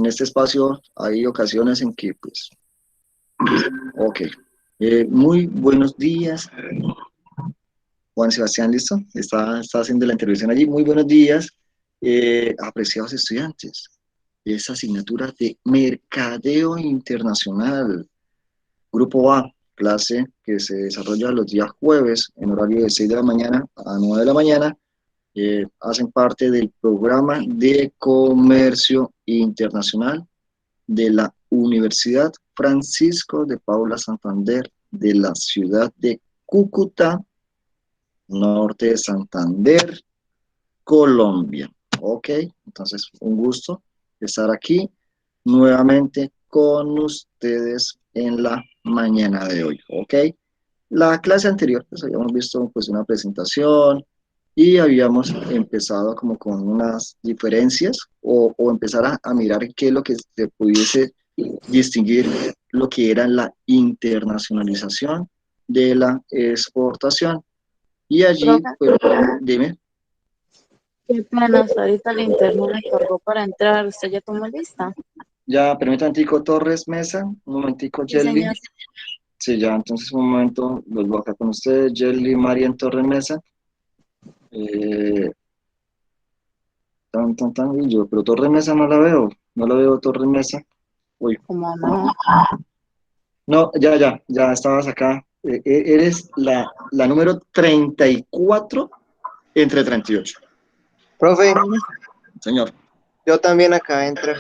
en este espacio hay ocasiones en que, pues, ok. Muy buenos días, Juan Sebastián, ¿listo? Está haciendo la intervención allí. Muy buenos días, apreciados estudiantes de esa asignatura de Mercadeo Internacional. Grupo A, clase que se desarrolla los días jueves en horario de 6 de la mañana a 9 de la mañana. Hacen parte del programa de comercio internacional de la Universidad Francisco de Paula Santander de la ciudad de Cúcuta, norte de Santander, Colombia. Ok, entonces un gusto estar aquí nuevamente con ustedes en la mañana de hoy. Ok, la clase anterior pues habíamos visto pues una presentación y habíamos empezado como con unas diferencias o empezar a mirar qué es lo que se pudiese distinguir lo que era la internacionalización de la exportación. Y allí, Profe, pues, dime, qué pena, ahorita el interno me cargó para entrar. ¿Usted ya tomó lista? ya, permítame un momentico, Torres Mesa, un momentico, Sí, Jelly. señor. Sí, ya, entonces un momento, vuelvo acá con ustedes, Jelly, Marian Torres Mesa. Eh, y yo, pero Torres Mesa no la veo Torres Mesa. Uy, ¿Cómo no? no, ya estabas acá. Eres la número 34 entre 38. Profe, Señor. yo también acá entro.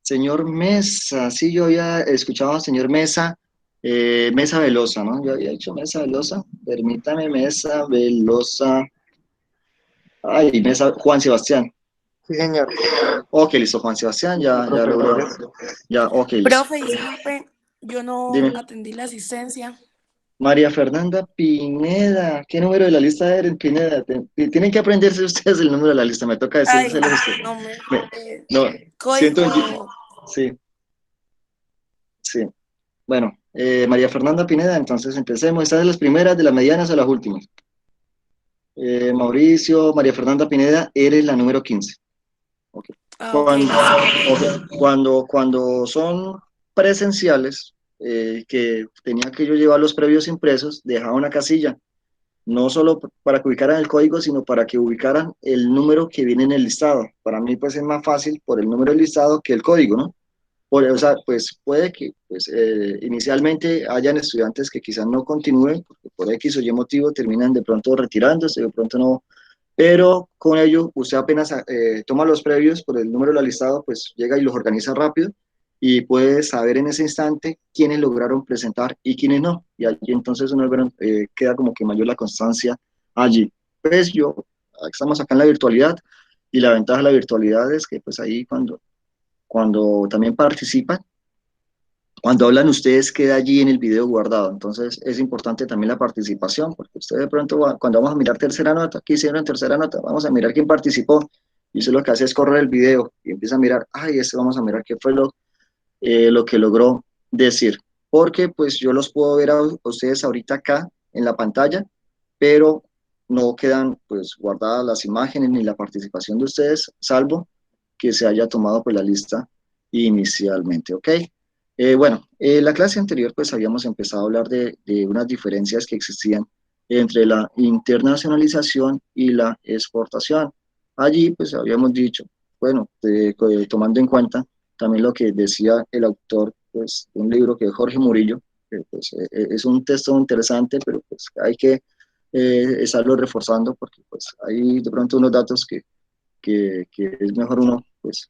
Señor Mesa, sí, yo había escuchado a señor Mesa, Mesa Velosa, ¿no? Yo había dicho Mesa Velosa, permítame, Mesa Velosa, ay, Mesa, Juan Sebastián. Sí, señor. Ok, listo, Juan Sebastián, ya Profe, logró, gracias. ya, ok, listo. Profe, disculpe, yo no Dime, atendí la asistencia. María Fernanda Pineda, ¿qué número de la lista eres, Pineda? Tienen que aprenderse ustedes el número de la lista, me toca Ay, decírselo a usted. no me. No, siento, Código. sí, sí. Bueno, María Fernanda Pineda, entonces empecemos. ¿Estás de las primeras, de las medianas o las últimas? Mauricio, María Fernanda Pineda, eres la número 15. Okay. Ah, ok, Cuando, listo, profe. cuando son presenciales, que tenía que yo llevar los previos impresos, dejaba una casilla, no solo para que ubicaran el código, sino para que ubicaran el número que viene en el listado. Para mí, pues es más fácil por el número del listado que el código, ¿no? O sea, pues puede que pues, inicialmente hayan estudiantes que quizás no continúen, porque por X o Y motivo terminan de pronto retirándose, de pronto no, pero con ello usted apenas toma los previos por el número de la listado, pues llega y los organiza rápido y puede saber en ese instante quiénes lograron presentar y quiénes no, y allí entonces uno queda como que mayor la constancia allí. Pues estamos acá en la virtualidad y la ventaja de la virtualidad es que pues ahí cuando también participan, cuando hablan ustedes queda allí en el video guardado, entonces es importante también la participación, porque ustedes de pronto cuando vamos a mirar tercera nota, ¿qué hicieron en tercera nota? Vamos a mirar quién participó, y eso lo que hace es correr el video y empieza a mirar, ay, vamos a mirar qué fue lo que logró decir, porque pues yo los puedo ver a ustedes ahorita acá en la pantalla, pero no quedan pues guardadas las imágenes ni la participación de ustedes, salvo que se haya tomado pues la lista inicialmente, ¿ok? Bueno, la clase anterior pues habíamos empezado a hablar de unas diferencias que existían entre la internacionalización y la exportación. Allí pues habíamos dicho, bueno, tomando en cuenta también lo que decía el autor pues, de un libro que es Jorge Murillo, que pues, es un texto interesante, pero pues hay que estarlo reforzando porque pues hay de pronto unos datos que es mejor uno pues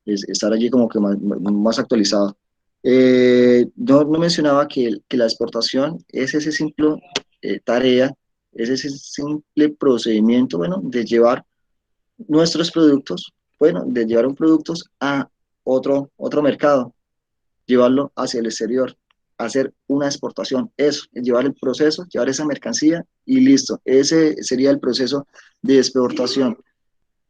estar allí como que más actualizado. No mencionaba que la exportación es ese simple tarea, es ese simple procedimiento, bueno, de llevar nuestros productos, bueno, de llevar un productos a otro mercado, llevarlo hacia el exterior, hacer una exportación, eso, llevar el proceso, llevar esa mercancía y listo. Ese sería el proceso de exportación.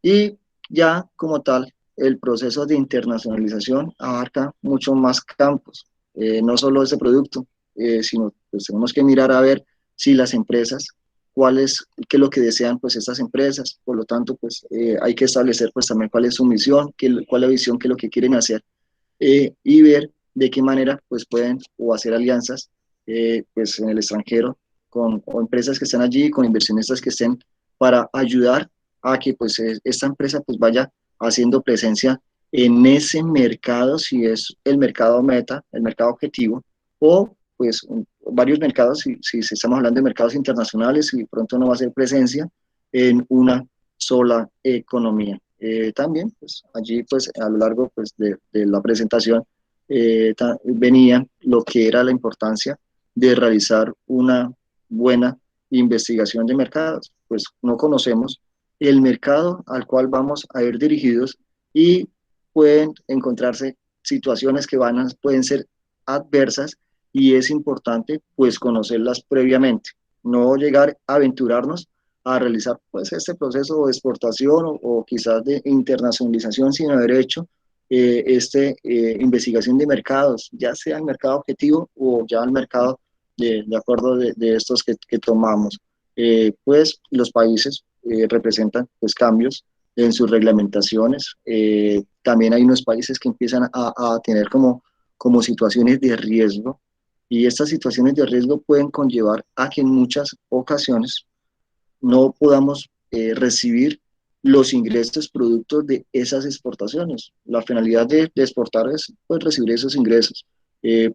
Y ya como tal, el proceso de internacionalización abarca muchos más campos, no solo ese producto, sino pues tenemos que mirar a ver si las empresas qué es lo que desean pues estas empresas. Por lo tanto, pues hay que establecer pues también cuál es su misión, cuál es la visión, qué es lo que quieren hacer, y ver de qué manera pues pueden o hacer alianzas pues en el extranjero con o empresas que están allí, con inversionistas que estén para ayudar a que pues esta empresa pues vaya haciendo presencia en ese mercado, si es el mercado meta, el mercado objetivo, o pues varios mercados, si estamos hablando de mercados internacionales, y pronto no va a ser presencia en una sola economía. También, pues allí pues a lo largo pues de la presentación venía lo que era la importancia de realizar una buena investigación de mercados, pues no conocemos el mercado al cual vamos a ir dirigidos y pueden encontrarse situaciones que pueden ser adversas y es importante pues conocerlas previamente, no llegar a aventurarnos a realizar pues este proceso de exportación o quizás de internacionalización sin haber hecho investigación de mercados, ya sea el mercado objetivo o ya el mercado de acuerdo de estos que tomamos. Pues los países representan pues cambios en sus reglamentaciones. También hay unos países que empiezan a tener como situaciones de riesgo y estas situaciones de riesgo pueden conllevar a que en muchas ocasiones no podamos recibir los ingresos productos de esas exportaciones. La finalidad de exportar es pues, recibir esos ingresos.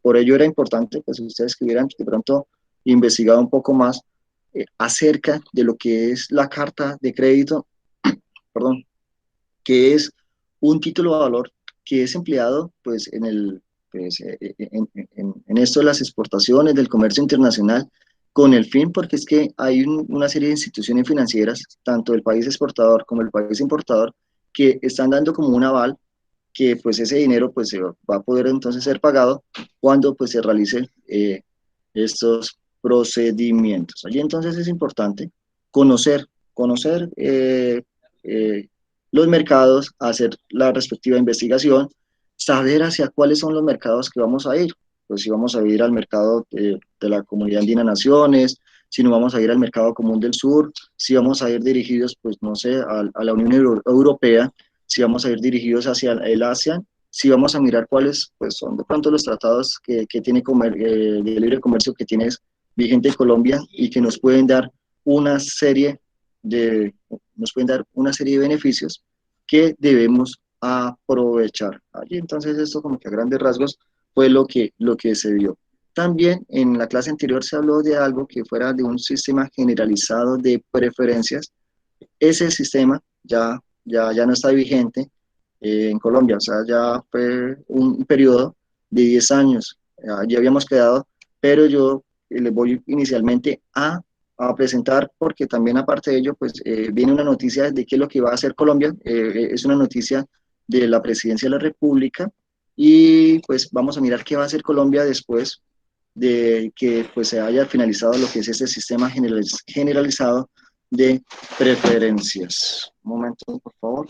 Por ello era importante pues, que ustedes que hubieran de pronto investigado un poco más acerca de lo que es la carta de crédito, perdón, que es un título de valor que es empleado pues, pues, en esto de las exportaciones, del comercio internacional, con el fin, porque es que hay una serie de instituciones financieras, tanto el país exportador como el país importador, que están dando como un aval que pues ese dinero pues se va a poder entonces ser pagado cuando pues se realicen estos procedimientos. Allí entonces es importante conocer los mercados, hacer la respectiva investigación, saber hacia cuáles son los mercados que vamos a ir. Pues si vamos a ir al mercado de la Comunidad Andina de Naciones, si no vamos a ir al mercado común del sur, si vamos a ir dirigidos, pues no sé, a la Unión Europea, si vamos a ir dirigidos hacia el ASEAN, si vamos a mirar cuáles pues, son de pronto los tratados que tiene de libre comercio que tiene vigente Colombia y que nos pueden dar una serie de beneficios que debemos aprovechar. Allí entonces esto como que a grandes rasgos fue lo que se vio. También en la clase anterior se habló de algo que fuera de un sistema generalizado de preferencias. Ese sistema ya no está vigente en Colombia, o sea, ya fue un periodo de 10 años, ya habíamos quedado, pero yo les voy inicialmente a presentar, porque también aparte de ello, pues viene una noticia de qué es lo que va a hacer Colombia, es una noticia de la Presidencia de la República, y pues vamos a mirar qué va a hacer Colombia después de que pues se haya finalizado lo que es este sistema generalizado de preferencias. Un momento, por favor.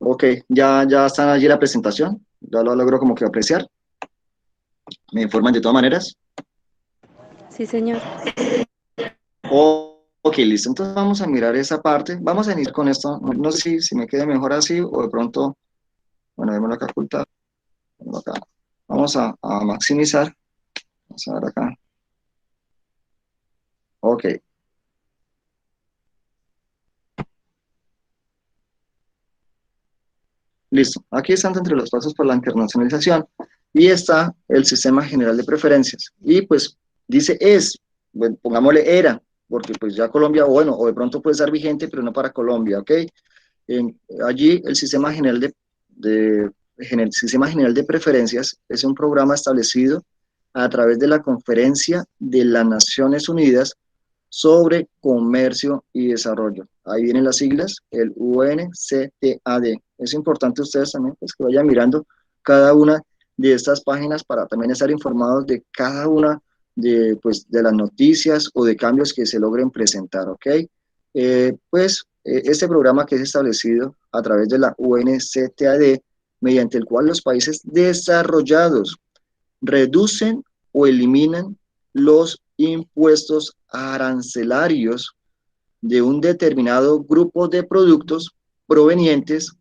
Ok, ya está allí la presentación, ya lo logro como que apreciar, me informan de todas maneras. Sí, señor. Ok, listo, entonces vamos a mirar esa parte, vamos a iniciar con esto, no sé si me quede mejor así o de pronto, bueno, démoslo acá ocultar, acá. Vamos a maximizar, vamos a ver acá, ok. Listo, aquí están entre los pasos por la internacionalización y está el sistema general de preferencias. Y pues dice bueno, pongámosle era, porque pues ya Colombia, bueno, o de pronto puede estar vigente, pero no para Colombia, ¿ok? Allí el sistema general de preferencias es un programa establecido a través de la Conferencia de las Naciones Unidas sobre comercio y desarrollo. Ahí vienen las siglas, el UNCTAD. Es importante ustedes también pues, que vayan mirando cada una de estas páginas para también estar informados de cada una de, pues, de las noticias o de cambios que se logren presentar, ¿ok? Este programa que es establecido a través de la UNCTAD, mediante el cual los países desarrollados reducen o eliminan los impuestos arancelarios de un determinado grupo de productos provenientes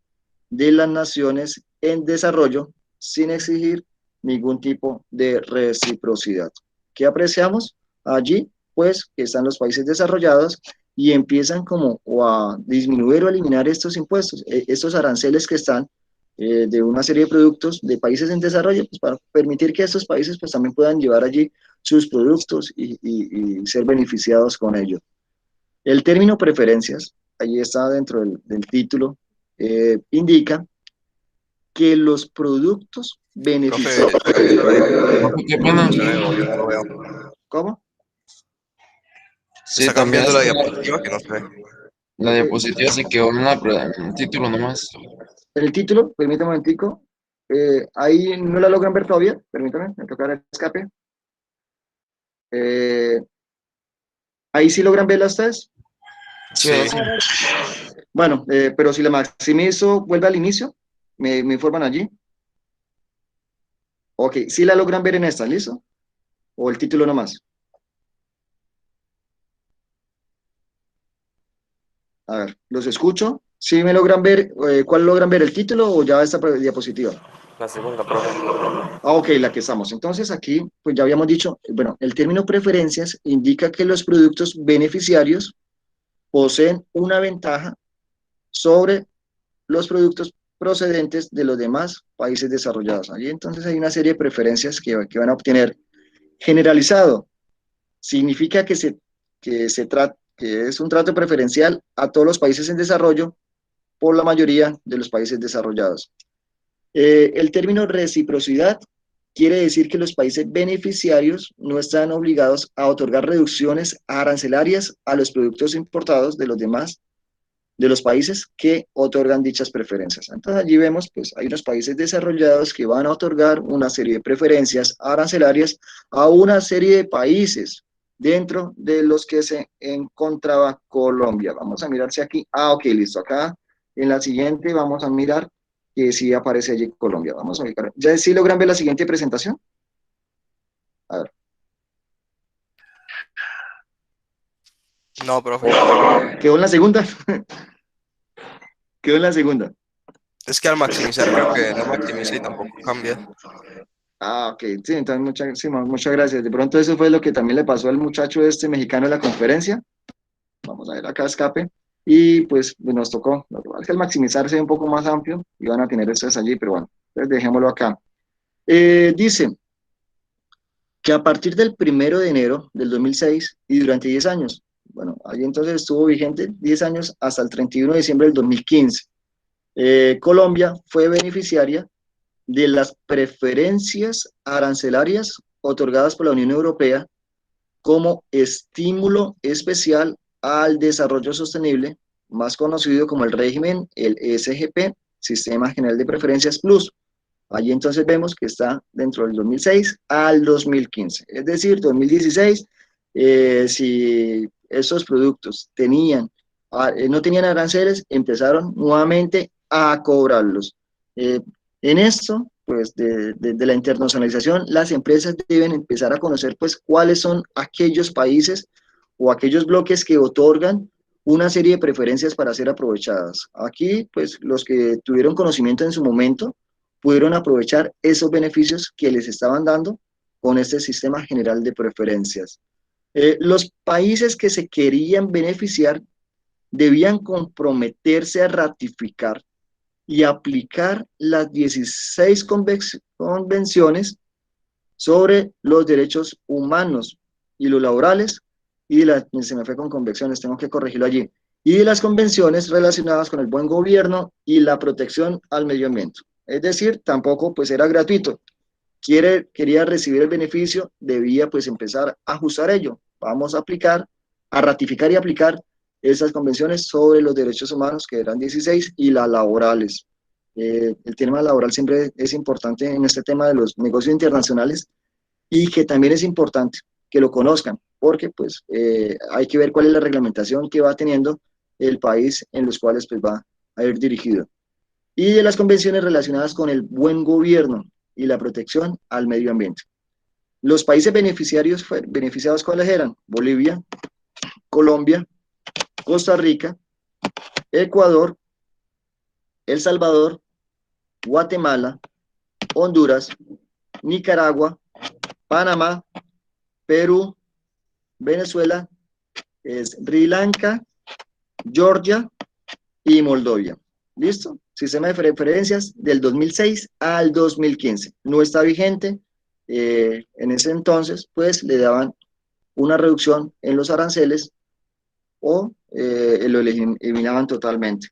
de las naciones en desarrollo sin exigir ningún tipo de reciprocidad. ¿Qué apreciamos? Allí, pues, que están los países desarrollados y empiezan como o a disminuir o eliminar estos impuestos, estos aranceles que están de una serie de productos de países en desarrollo, pues para permitir que estos países pues también puedan llevar allí sus productos y ser beneficiados con ello. El término preferencias, allí está dentro del título, indica que los productos beneficiados... Profe, qué pena. Yo no lo veo. ¿Cómo? Sí, Está también cambiando la diapositiva que no se ve. la diapositiva se quedó en el título nomás. El título, permítame un momentico, ahí no la logran ver todavía, permítame, me tocará el escape. Ahí sí logran verla ustedes. Sí, Sí. Bueno, pero si la maximizo, vuelve al inicio, me informan allí. Ok, sí la logran ver en esta, ¿listo? O el título nomás. A ver, los escucho. ¿Sí me logran ver? ¿Cuál logran ver? ¿El título o ya esta diapositiva? La segunda, profe. Ah, ok, la que estamos. Entonces aquí, pues ya habíamos dicho, bueno, el término preferencias indica que los productos beneficiarios poseen una ventaja sobre los productos procedentes de los demás países desarrollados. Allí entonces hay una serie de preferencias que van a obtener. Generalizado significa que que es un trato preferencial a todos los países en desarrollo por la mayoría de los países desarrollados. El término reciprocidad quiere decir que los países beneficiarios no están obligados a otorgar reducciones arancelarias a los productos importados de los demás de los países que otorgan dichas preferencias. Entonces allí vemos, pues hay unos países desarrollados que van a otorgar una serie de preferencias arancelarias a una serie de países dentro de los que se encontraba Colombia. Vamos a mirar si aquí, ok, listo, acá en la siguiente vamos a mirar que sí aparece allí Colombia. Vamos a ubicar, ¿ya sí logran ver la siguiente presentación? A ver. No, profe. ¿Quedó en la segunda? Quedó en la segunda. Es que al maximizar creo que no maximiza y tampoco cambia. Ah, ok, sí, entonces muchas gracias. De pronto eso fue lo que también le pasó al muchacho este mexicano de la conferencia. Vamos a ver acá escape. Y pues nos tocó. Lo que pasa es que al maximizarse es un poco más amplio y van a tener estas allí, pero bueno, entonces dejémoslo acá. Dice que a partir del 1 de enero del 2006 y durante 10 años, bueno, ahí entonces estuvo vigente 10 años hasta el 31 de diciembre del 2015. Colombia fue beneficiaria de las preferencias arancelarias otorgadas por la Unión Europea como estímulo especial al desarrollo sostenible, más conocido como el régimen, el SGP, Sistema General de Preferencias Plus. Allí entonces vemos que está dentro del 2006 al 2015, es decir, 2016, si esos productos no tenían aranceles, empezaron nuevamente a cobrarlos. En esto, pues de la internacionalización, las empresas deben empezar a conocer pues cuáles son aquellos países o aquellos bloques que otorgan una serie de preferencias para ser aprovechadas. Aquí, pues los que tuvieron conocimiento en su momento pudieron aprovechar esos beneficios que les estaban dando con este sistema general de preferencias. Los países que se querían beneficiar debían comprometerse a ratificar y aplicar las 16 convenciones sobre los derechos humanos y los laborales, se me fue con convenciones, tengo que corregirlo allí, y de las convenciones relacionadas con el buen gobierno y la protección al medio ambiente. Es decir, tampoco pues era gratuito. Quería recibir el beneficio, debía pues empezar a ajustar ello. Vamos a aplicar a ratificar y aplicar esas convenciones sobre los derechos humanos, que eran 16, y las laborales. El tema laboral siempre es importante en este tema de los negocios internacionales, y que también es importante que lo conozcan, porque pues hay que ver cuál es la reglamentación que va teniendo el país en los cuales pues va a ir dirigido. Y de las convenciones relacionadas con el buen gobierno y la protección al medio ambiente. Los países beneficiados, ¿cuáles eran? Bolivia, Colombia, Costa Rica, Ecuador, El Salvador, Guatemala, Honduras, Nicaragua, Panamá, Perú, Venezuela, Sri Lanka, Georgia y Moldovia. ¿Listo? Sistema de preferencias del 2006 al 2015. No está vigente. En ese entonces, pues, le daban una reducción en los aranceles o lo eliminaban totalmente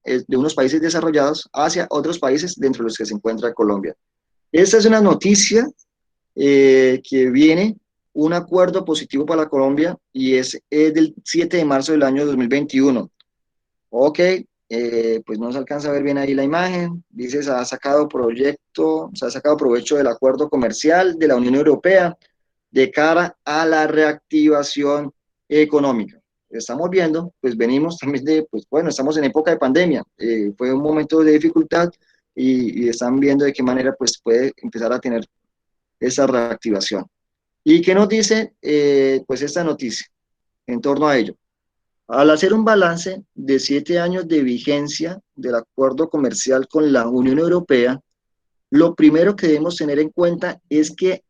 de unos países desarrollados hacia otros países dentro de los que se encuentra Colombia. Esta es una noticia que viene un acuerdo positivo para Colombia y es del 7 de marzo del año 2021. Ok, pues no se alcanza a ver bien ahí la imagen. Dice, se ha sacado provecho del acuerdo comercial de la Unión Europea de cara a la reactivación económica. Estamos viendo, pues venimos también pues bueno, estamos en época de pandemia, fue un momento de dificultad y están viendo de qué manera pues puede empezar a tener esa reactivación. ¿Y qué nos dice pues esta noticia en torno a ello? Al hacer un balance de 7 años de vigencia del acuerdo comercial con la Unión Europea, lo primero que debemos tener en cuenta es que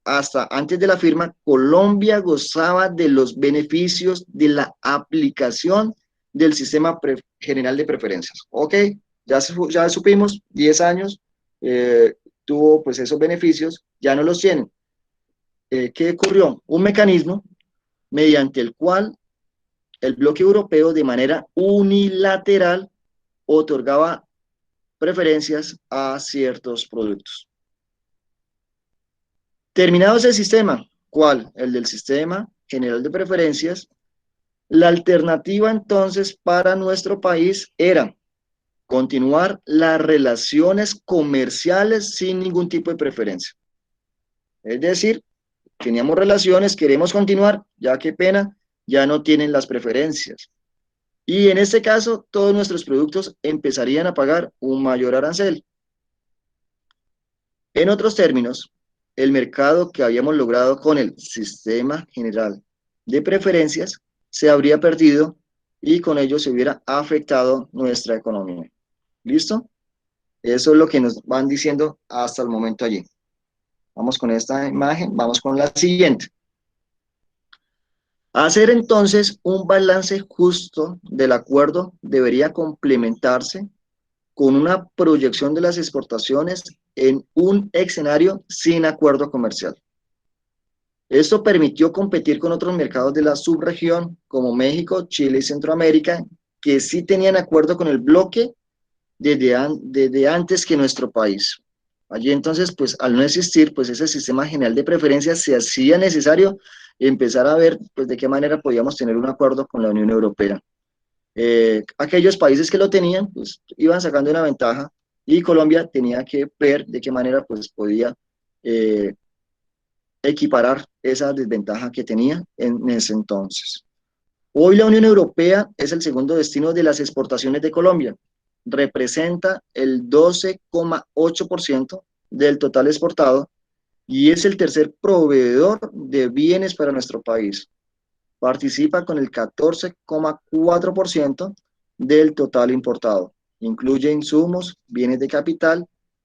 hasta antes de la firma, Colombia gozaba de los beneficios de la aplicación del sistema general de preferencias. Ok, ya supimos, 10 años tuvo pues esos beneficios, ya no los tienen. ¿Qué ocurrió? Un mecanismo mediante el cual el bloque europeo de manera unilateral otorgaba preferencias a ciertos productos. Terminado ese sistema, ¿cuál? El del sistema general de preferencias, la alternativa entonces para nuestro país era continuar las relaciones comerciales sin ningún tipo de preferencia. Es decir, teníamos relaciones, queremos continuar, ya qué pena, ya no tienen las preferencias. Y en este caso, todos nuestros productos empezarían a pagar un mayor arancel. En otros términos, el mercado que habíamos logrado con el sistema general de preferencias se habría perdido y con ello se hubiera afectado nuestra economía. ¿Listo? Eso es lo que nos van diciendo hasta el momento allí. Vamos con esta imagen, vamos con la siguiente. Hacer entonces un balance justo del acuerdo debería complementarse con una proyección de las exportaciones en un escenario sin acuerdo comercial. Esto permitió competir con otros mercados de la subregión, como México, Chile y Centroamérica, que sí tenían acuerdo con el bloque desde antes que nuestro país. Allí entonces, pues al no existir pues ese sistema general de preferencias, se hacía necesario empezar a ver pues de qué manera podíamos tener un acuerdo con la Unión Europea. Aquellos países que lo tenían, pues iban sacando una ventaja y Colombia tenía que ver de qué manera pues podía equiparar esa desventaja que tenía en ese entonces. Hoy la Unión Europea es el segundo destino de las exportaciones de Colombia. Representa el 12,8% del total exportado y es el tercer proveedor de bienes para nuestro país. Participa con el 14,4% del total importado. Incluye insumos, bienes de capital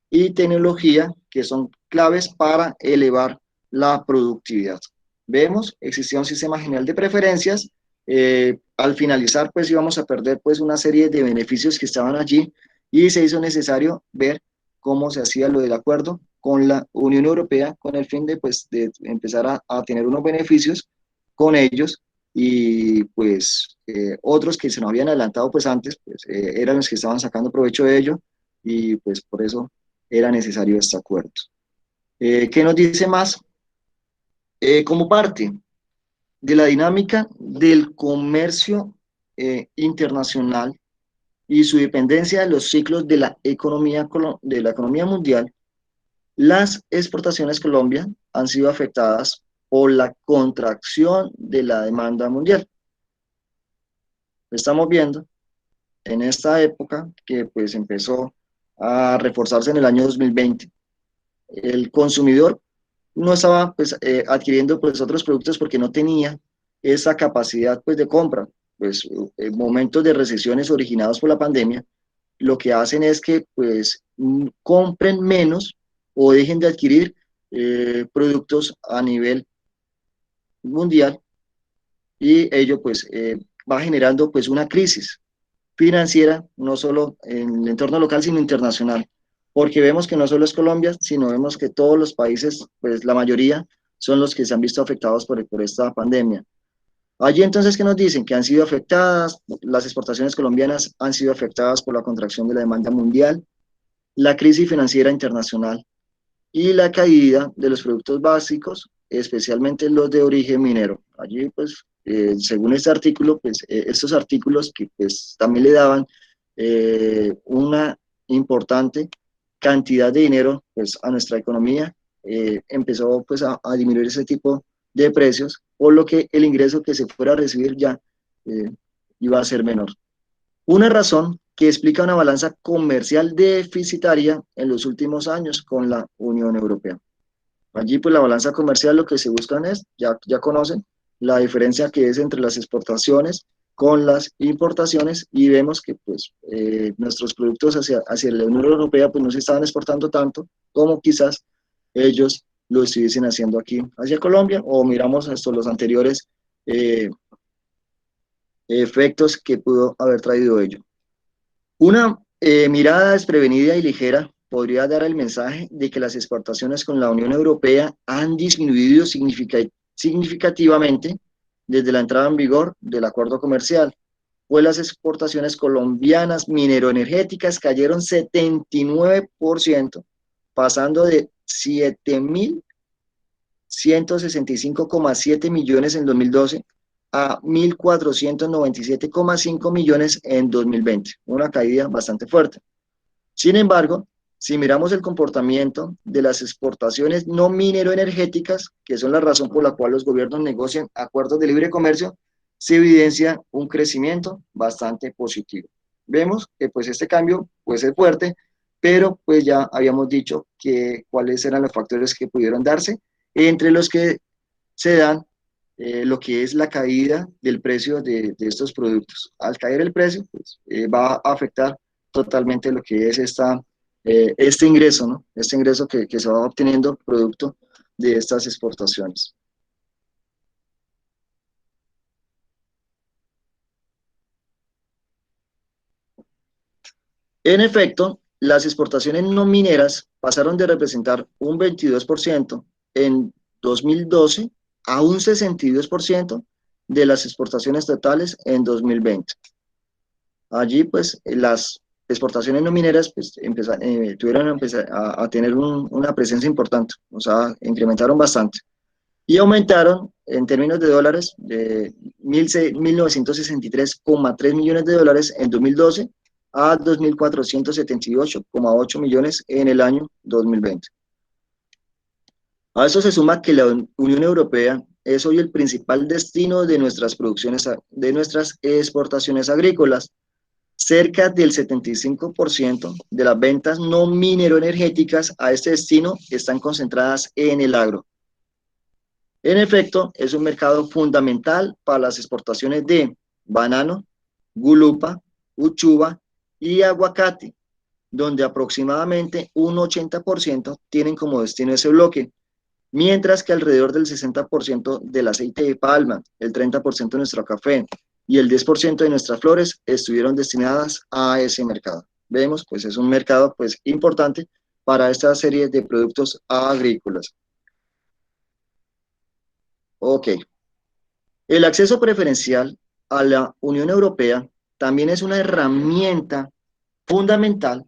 y tecnología que son claves para elevar la productividad. Vemos, existía un sistema general de preferencias. Al finalizar, pues íbamos a perder pues una serie de beneficios que estaban allí y se hizo necesario ver cómo se hacía lo del acuerdo con la Unión Europea con el fin de, pues, de empezar a tener unos beneficios con ellos y pues otros que se nos habían adelantado pues antes pues, eran los que estaban sacando provecho de ello y pues por eso era necesario este acuerdo. ¿Qué nos dice más? Como parte de la dinámica del comercio internacional y su dependencia de los ciclos de la economía mundial, las exportaciones Colombia han sido afectadas por la contracción de la demanda mundial. Estamos viendo en esta época que pues empezó a reforzarse en el año 2020. El consumidor no estaba pues, adquiriendo pues, otros productos porque no tenía esa capacidad pues, de compra. Pues en momentos de recesiones originados por la pandemia, lo que hacen es que pues compren menos o dejen de adquirir productos a nivel mundial, y ello pues va generando pues una crisis financiera, no solo en el entorno local, sino internacional, porque vemos que no solo es Colombia, sino vemos que todos los países, pues la mayoría, son los que se han visto afectados por esta pandemia. Allí entonces, ¿qué nos dicen? Que han sido afectadas, las exportaciones colombianas han sido afectadas por la contracción de la demanda mundial, la crisis financiera internacional y la caída de los productos básicos, especialmente los de origen minero. Allí, pues, según este artículo, pues, estos artículos que pues, también le daban una importante cantidad de dinero pues, a nuestra economía, empezó pues, a disminuir ese tipo de precios, por lo que el ingreso que se fuera a recibir ya iba a ser menor. Una razón que explica una balanza comercial deficitaria en los últimos años con la Unión Europea. Allí, pues la balanza comercial lo que se buscan es, ya conocen, la diferencia que es entre las exportaciones con las importaciones, y vemos que pues nuestros productos hacia la Unión Europea pues no se estaban exportando tanto como quizás ellos lo estuviesen haciendo aquí hacia Colombia, o miramos estos los anteriores efectos que pudo haber traído ello. Una mirada desprevenida y ligera podría dar el mensaje de que las exportaciones con la Unión Europea han disminuido significativamente desde la entrada en vigor del acuerdo comercial, pues las exportaciones colombianas mineroenergéticas cayeron 79%, pasando de 7.165,7 millones en 2012 a 1.497,5 millones en 2020, una caída bastante fuerte. Sin embargo, si miramos el comportamiento de las exportaciones no mineroenergéticas, que son la razón por la cual los gobiernos negocian acuerdos de libre comercio, se evidencia un crecimiento bastante positivo. Vemos que pues este cambio puede ser fuerte, pero pues ya habíamos dicho que cuáles eran los factores que pudieron darse, entre los que se dan lo que es la caída del precio de estos productos. Al caer el precio, pues, va a afectar totalmente lo que es este ingreso, ¿no? Este ingreso que se va obteniendo producto de estas exportaciones. En efecto, las exportaciones no mineras pasaron de representar un 22% en 2012 a un 62% de las exportaciones totales en 2020. Allí, pues, las exportaciones no mineras pues, tuvieron a, empezar a tener una presencia importante, o sea, incrementaron bastante. Y aumentaron en términos de dólares de 1.963,3 millones de dólares en 2012 a 2.478,8 millones en el año 2020. A eso se suma que la Unión Europea es hoy el principal destino de nuestras exportaciones agrícolas. Cerca del 75% de las ventas no mineroenergéticas a este destino están concentradas en el agro. En efecto, es un mercado fundamental para las exportaciones de banano, gulupa, uchuva y aguacate, donde aproximadamente un 80% tienen como destino ese bloque, mientras que alrededor del 60% del aceite de palma, el 30% de nuestro café y el 10% de nuestras flores estuvieron destinadas a ese mercado. Vemos, pues es un mercado pues importante para esta serie de productos agrícolas. Ok. El acceso preferencial a la Unión Europea también es una herramienta fundamental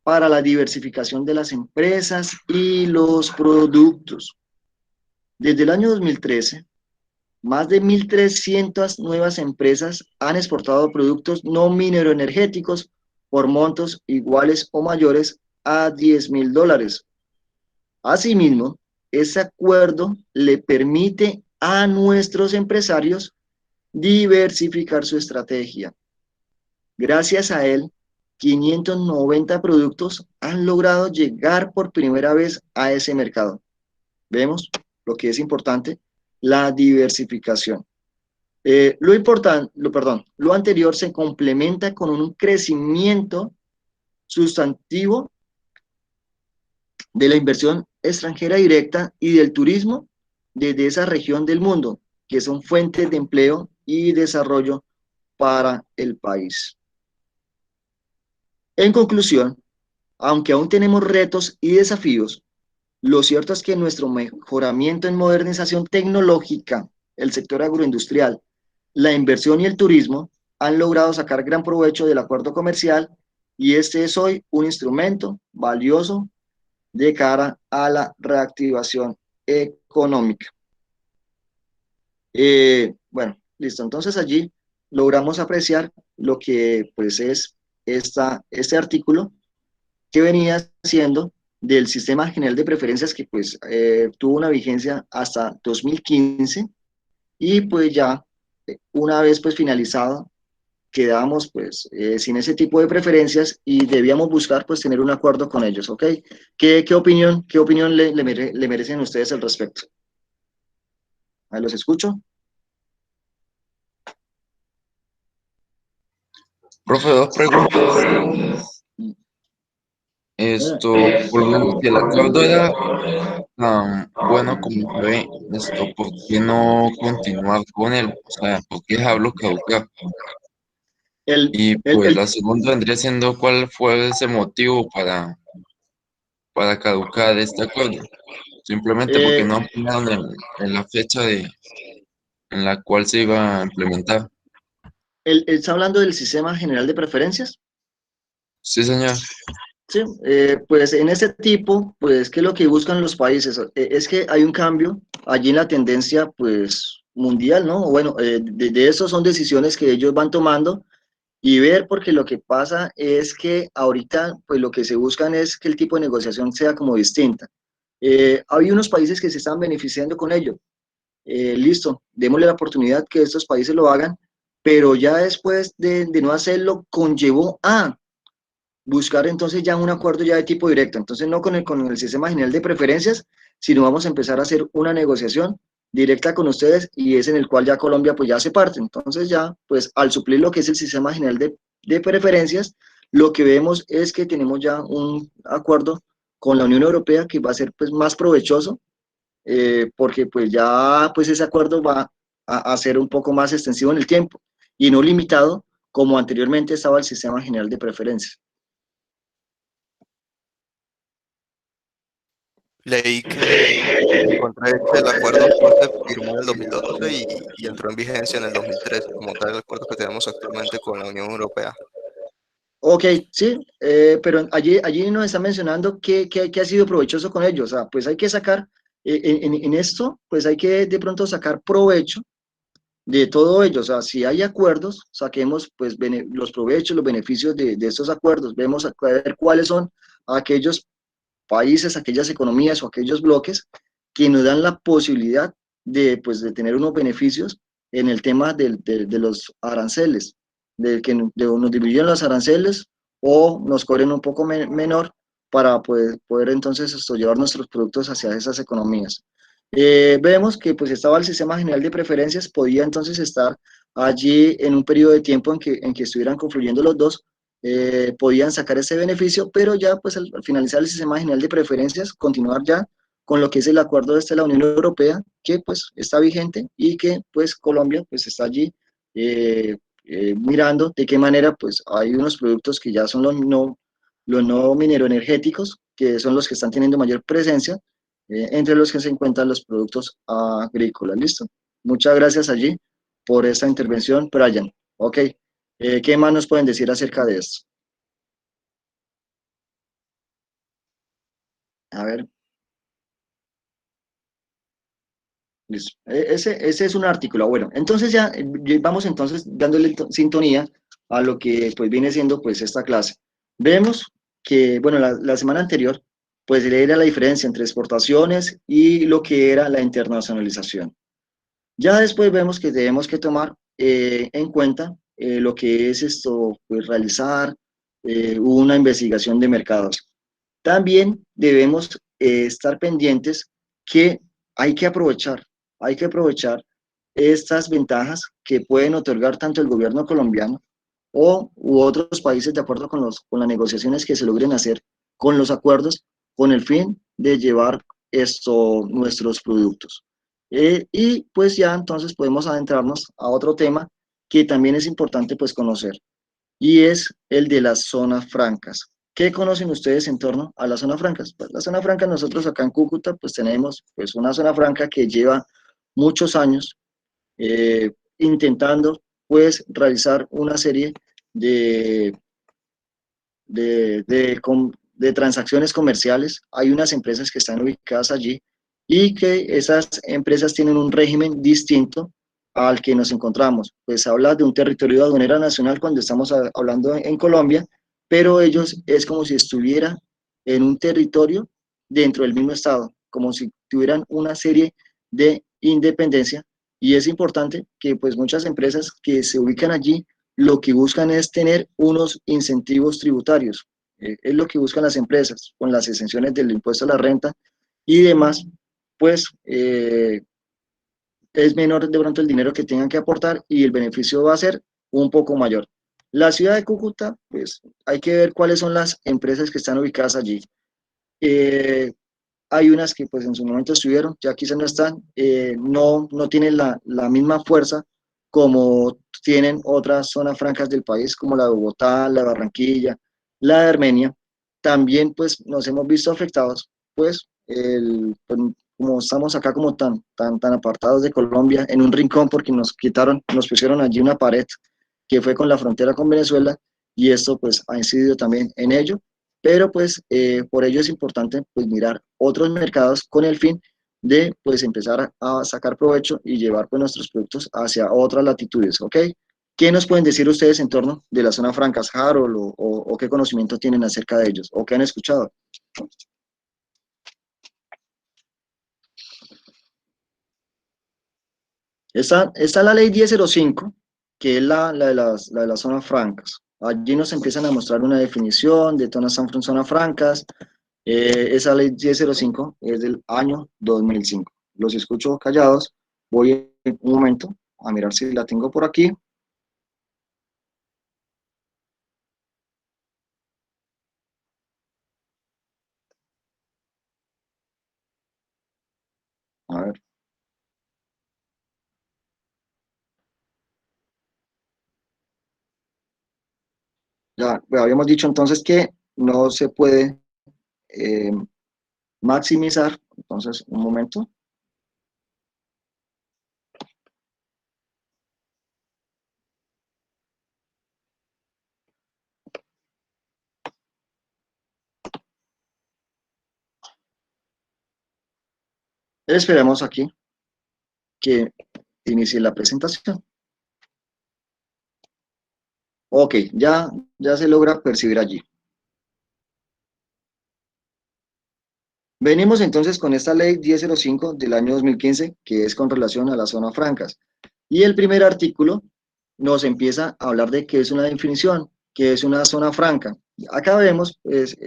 para la diversificación de las empresas y los productos. Desde el año 2013, Más de 1.300 nuevas empresas han exportado productos no mineroenergéticos por montos iguales o mayores a $10.000. Asimismo, ese acuerdo le permite a nuestros empresarios diversificar su estrategia. Gracias a él, 590 productos han logrado llegar por primera vez a ese mercado. Vemos lo que es importante, la diversificación. Lo anterior se complementa con un crecimiento sustantivo de la inversión extranjera directa y del turismo desde esa región del mundo, que son fuentes de empleo y desarrollo para el país. En conclusión, aunque aún tenemos retos y desafíos, lo cierto es que nuestro mejoramiento en modernización tecnológica, el sector agroindustrial, la inversión y el turismo han logrado sacar gran provecho del acuerdo comercial y este es hoy un instrumento valioso de cara a la reactivación económica. Bueno, listo. Entonces allí logramos apreciar lo que pues es este artículo que venía siendo del Sistema General de Preferencias que pues tuvo una vigencia hasta 2015 y pues ya una vez pues finalizado quedamos pues sin ese tipo de preferencias y debíamos buscar pues tener un acuerdo con ellos, ¿ok? ¿Qué opinión le merecen ustedes al respecto? Ahí los escucho. Profe, dos preguntas. Esto, por lo menos, si el acuerdo era tan bueno como fue, ¿por qué no continuar con él? O sea, ¿por qué dejarlo caducar? El, Y el, pues el, la segunda vendría siendo cuál fue ese motivo para caducar este acuerdo. Simplemente porque eh, no ampliaron en la fecha en la cual se iba a implementar. ¿Está hablando del Sistema General de Preferencias? Sí, señor. Sí, pues en este tipo, pues, ¿qué es lo que buscan los países? Es que hay un cambio allí en la tendencia, pues, mundial, ¿no? Bueno, de eso son decisiones que ellos van tomando y ver, porque lo que pasa es que ahorita, pues, lo que se buscan es que el tipo de negociación sea como distinta. Hay unos países que se están beneficiando con ello. Listo, démosle la oportunidad que estos países lo hagan, pero ya después de no hacerlo, conllevó a buscar entonces ya un acuerdo ya de tipo directo, entonces no con el sistema general de preferencias, sino vamos a empezar a hacer una negociación directa con ustedes y es en el cual ya Colombia pues ya hace parte, entonces ya pues al suplir lo que es el sistema general de preferencias, lo que vemos es que tenemos ya un acuerdo con la Unión Europea que va a ser pues más provechoso, porque pues ya pues ese acuerdo va a ser un poco más extensivo en el tiempo y no limitado como anteriormente estaba el sistema general de preferencias. Leí que encontré que el acuerdo fue se firmó en el 2012 y entró en vigencia en el 2013, como tal el acuerdo que tenemos actualmente con la Unión Europea. Ok, sí, pero allí nos está mencionando que ha sido provechoso con ellos. O sea, pues hay que sacar, en esto, pues hay que de pronto sacar provecho de todo ello. O sea, si hay acuerdos, saquemos pues los provechos, los beneficios de estos acuerdos. Vemos a ver cuáles son aquellos países, aquellas economías o aquellos bloques que nos dan la posibilidad de, pues, de tener unos beneficios en el tema de los aranceles, de que nos disminuyan los aranceles o nos cobren un poco menor para poder entonces llevar nuestros productos hacia esas economías. Vemos que pues estaba el sistema general de preferencias, podía entonces estar allí en un periodo de tiempo en que estuvieran confluyendo los dos, podían sacar ese beneficio, pero ya pues al finalizar el sistema general de preferencias, continuar ya con lo que es el acuerdo de la Unión Europea, que pues está vigente y que pues Colombia pues está allí mirando de qué manera pues hay unos productos que ya son los no mineroenergéticos, que son los que están teniendo mayor presencia, entre los que se encuentran los productos agrícolas. ¿Listo? Muchas gracias allí por esta intervención, Brian. Ok. ¿Qué más nos pueden decir acerca de esto? A ver. Listo. Ese es un artículo. Bueno, entonces ya vamos entonces dándole sintonía a lo que pues viene siendo pues esta clase. Vemos que, bueno, la semana anterior pues era la diferencia entre exportaciones y lo que era la internacionalización. Ya después vemos que debemos que tomar en cuenta lo que es esto, pues realizar una investigación de mercados. También debemos estar pendientes que hay que aprovechar, hay que aprovechar estas ventajas que pueden otorgar tanto el gobierno colombiano u otros países de acuerdo con las negociaciones que se logren hacer con los acuerdos con el fin de llevar nuestros productos. Y pues ya entonces podemos adentrarnos a otro tema que también es importante pues conocer y es el de las zonas francas. ¿Qué conocen ustedes en torno a las zonas francas? Pues la zona franca, nosotros acá en Cúcuta, pues tenemos pues una zona franca que lleva muchos años intentando pues realizar una serie de, de transacciones comerciales. Hay unas empresas que están ubicadas allí y que esas empresas tienen un régimen distinto al que nos encontramos. Pues habla de un territorio de aduanera nacional cuando estamos hablando en Colombia, pero ellos es como si estuviera en un territorio dentro del mismo estado, como si tuvieran una serie de independencia, y es importante que pues muchas empresas que se ubican allí lo que buscan es tener unos incentivos tributarios, es lo que buscan las empresas con las exenciones del impuesto a la renta y demás, pues es menor de pronto el dinero que tengan que aportar y el beneficio va a ser un poco mayor. La ciudad de Cúcuta, pues hay que ver cuáles son las empresas que están ubicadas allí. Hay unas que pues en su momento estuvieron, ya quizás no están, no tienen la misma fuerza como tienen otras zonas francas del país, como la de Bogotá, la de Barranquilla, la de Armenia. También pues nos hemos visto afectados, pues, pues como estamos acá como tan apartados de Colombia, en un rincón porque nos pusieron allí una pared que fue con la frontera con Venezuela y esto pues ha incidido también en ello, pero pues por ello es importante pues mirar otros mercados con el fin de pues empezar a sacar provecho y llevar pues nuestros productos hacia otras latitudes, ¿ok? ¿Qué nos pueden decir ustedes en torno de la zona francas, Harold, o qué conocimiento tienen acerca de ellos, o qué han escuchado? Está la ley 1005, que es la de las zonas francas. Allí nos empiezan a mostrar una definición de zonas francas. Esa ley 1005 es del año 2005. Los escucho callados. Voy un momento a mirar si la tengo por aquí. A ver. Ya, bueno, habíamos dicho entonces que no se puede eh, maximizar. Entonces, un momento. Esperemos aquí que inicie la presentación. Ok, ya se logra percibir allí. Venimos entonces con esta ley 1005 del año 2015, que es con relación a las zonas francas. Y el primer artículo nos empieza a hablar de qué es una definición, qué es una zona franca. Acá vemos, pues,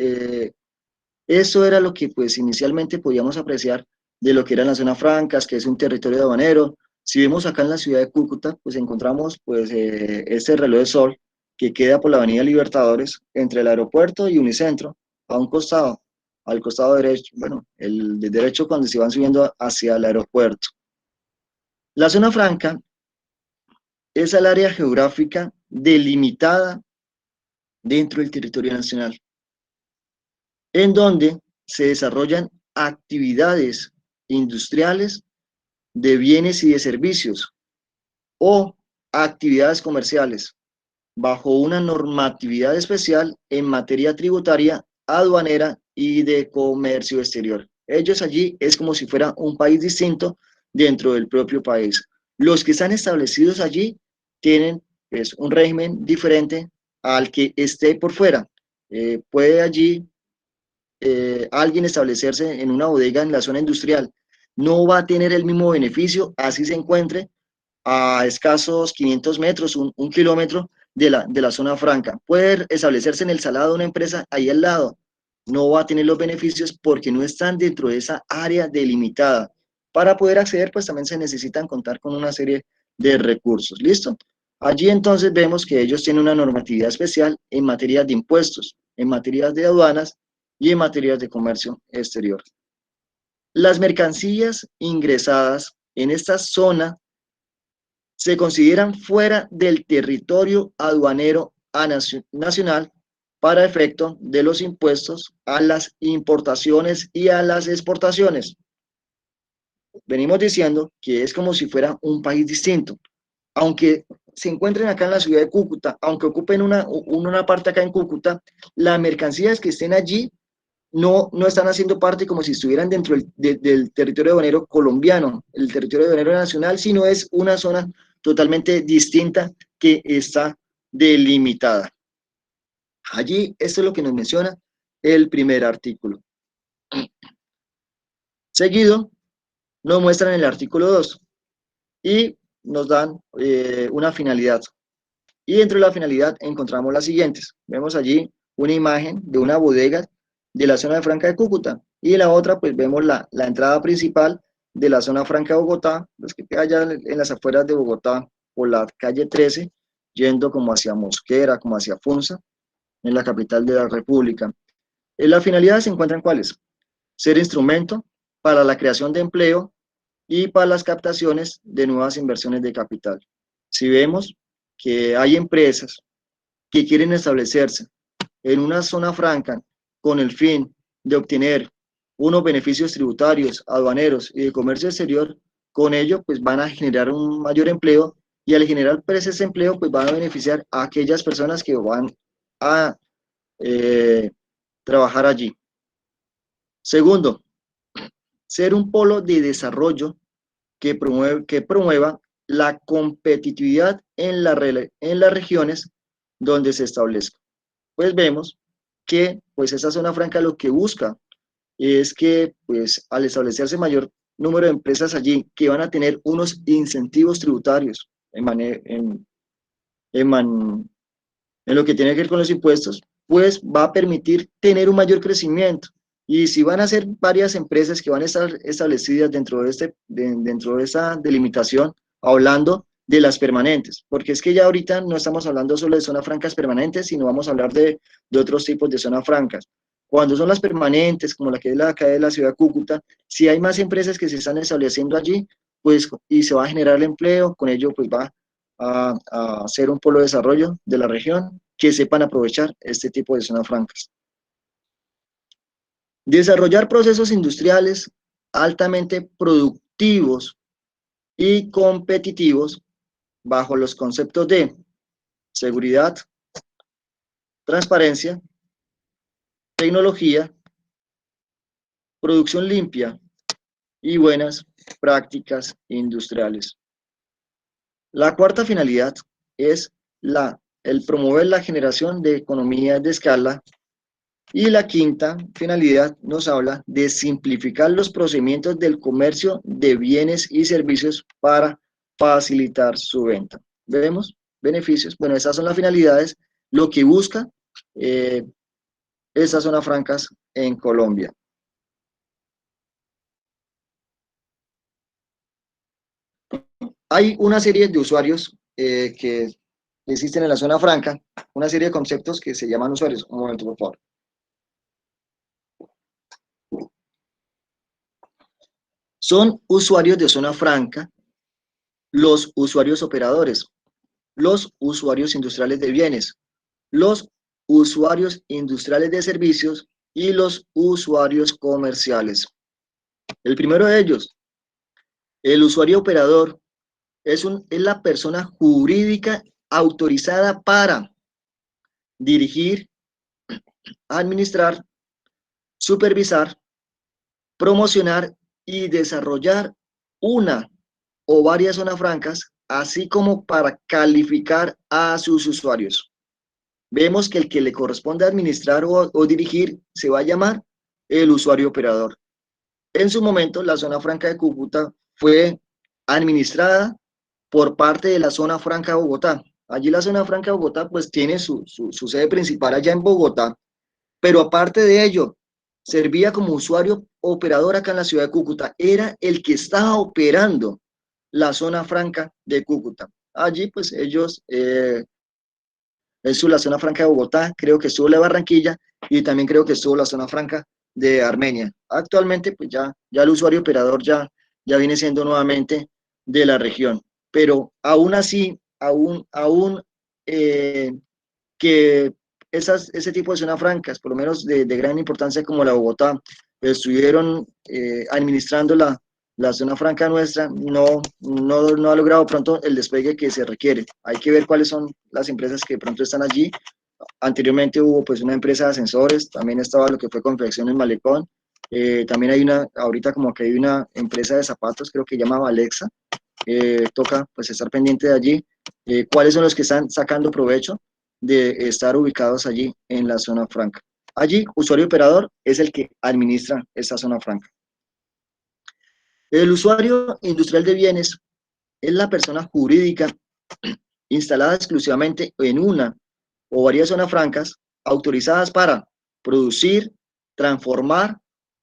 eso era lo que pues inicialmente podíamos apreciar de lo que eran las zonas francas, que es un territorio aduanero. Si vemos acá en la ciudad de Cúcuta, pues encontramos pues este reloj de sol que queda por la avenida Libertadores entre el aeropuerto y Unicentro, a un costado, al costado derecho, bueno, el de derecho cuando se van subiendo hacia el aeropuerto. La zona franca es el área geográfica delimitada dentro del territorio nacional, en donde se desarrollan actividades industriales de bienes y de servicios o actividades comerciales bajo una normatividad especial en materia tributaria, aduanera y de comercio exterior. Ellos allí es como si fuera un país distinto dentro del propio país. Los que están establecidos allí tienen pues, un régimen diferente al que esté por fuera. Puede allí alguien establecerse en una bodega en la zona industrial. No va a tener el mismo beneficio, así se encuentre a escasos 500 metros, un kilómetro de la zona franca. Puede establecerse en el Salado una empresa ahí al lado. No va a tener los beneficios porque no están dentro de esa área delimitada. Para poder acceder, pues también se necesitan contar con una serie de recursos. ¿Listo? Allí entonces vemos que ellos tienen una normatividad especial en materia de impuestos, en materia de aduanas y en materia de comercio exterior. Las mercancías ingresadas en esta zona se consideran fuera del territorio aduanero nacional para efecto de los impuestos a las importaciones y a las exportaciones. Venimos diciendo que es como si fuera un país distinto. Aunque se encuentren acá en la ciudad de Cúcuta, aunque ocupen una parte acá en Cúcuta, las mercancías que estén allí no están haciendo parte como si estuvieran dentro del territorio aduanero colombiano, el territorio aduanero nacional, sino es una zona totalmente distinta que está delimitada. Allí, esto es lo que nos menciona el primer artículo. Seguido, nos muestran el artículo 2 y nos dan una finalidad. Y dentro de la finalidad encontramos las siguientes. Vemos allí una imagen de una bodega de la zona de Franca de Cúcuta. Y en la otra, pues vemos la entrada principal de la zona franca de Bogotá, los que queda allá en las afueras de Bogotá, por la calle 13, yendo como hacia Mosquera, como hacia Funza, en la capital de la República. Las finalidades se encuentran ¿cuáles? Ser instrumento para la creación de empleo y para las captaciones de nuevas inversiones de capital. Si vemos que hay empresas que quieren establecerse en una zona franca con el fin de obtener unos beneficios tributarios, aduaneros y de comercio exterior, con ello pues van a generar un mayor empleo y al generar pues, ese empleo pues van a beneficiar a aquellas personas que van a trabajar allí. Segundo, ser un polo de desarrollo que promueva la competitividad en las regiones donde se establezca. Pues vemos que pues esa zona franca lo que busca es que pues al establecerse mayor número de empresas allí que van a tener unos incentivos tributarios en lo que tiene que ver con los impuestos, pues va a permitir tener un mayor crecimiento. Y si van a ser varias empresas que van a estar establecidas dentro de esta delimitación, hablando de las permanentes, porque es que ya ahorita no estamos hablando solo de zonas francas permanentes, sino vamos a hablar de otros tipos de zonas francas. Cuando son las permanentes, como la que es la acá de la ciudad de Cúcuta, si hay más empresas que se están estableciendo allí, pues y se va a generar el empleo, con ello pues va a ser un polo de desarrollo de la región que sepan aprovechar este tipo de zonas francas. Desarrollar procesos industriales altamente productivos y competitivos bajo los conceptos de seguridad, transparencia, tecnología, producción limpia y buenas prácticas industriales. La cuarta finalidad es el promover la generación de economías de escala y la quinta finalidad nos habla de simplificar los procedimientos del comercio de bienes y servicios para facilitar su venta. ¿Vemos? Beneficios. Bueno, esas son las finalidades, lo que busca esas zonas francas en Colombia. Hay una serie de usuarios que existen en la zona franca, una serie de conceptos que se llaman usuarios. Un momento, por favor. Son usuarios de zona franca los usuarios operadores, los usuarios industriales de bienes, los usuarios industriales de servicios y los usuarios comerciales. El primero de ellos, el usuario operador, es la persona jurídica autorizada para dirigir, administrar, supervisar, promocionar y desarrollar una o varias zonas francas, así como para calificar a sus usuarios. Vemos que el que le corresponde administrar o dirigir se va a llamar el usuario operador. En su momento, la zona franca de Cúcuta fue administrada por parte de la zona franca de Bogotá. Allí la zona franca de Bogotá pues tiene su sede principal allá en Bogotá, pero aparte de ello, servía como usuario operador acá en la ciudad de Cúcuta. Era el que estaba operando la zona franca de Cúcuta. Allí pues ellos, estuvo la zona franca de Bogotá, creo que estuvo la de Barranquilla y también creo que estuvo la zona franca de Armenia. Actualmente pues ya el usuario operador ya viene siendo nuevamente de la región, pero aún así, que ese tipo de zonas francas, por lo menos de gran importancia como la de Bogotá, estuvieron administrando la zona franca nuestra, no ha logrado pronto el despegue que se requiere. Hay que ver cuáles son las empresas que pronto están allí. Anteriormente hubo pues una empresa de ascensores, también estaba lo que fue Confecciones Malecón, también hay ahorita como que hay una empresa de zapatos, creo que llamaba Alexa, toca pues estar pendiente de allí, cuáles son los que están sacando provecho de estar ubicados allí en la zona franca. Allí, usuario operador es el que administra esa zona franca. El usuario industrial de bienes es la persona jurídica instalada exclusivamente en una o varias zonas francas autorizadas para producir, transformar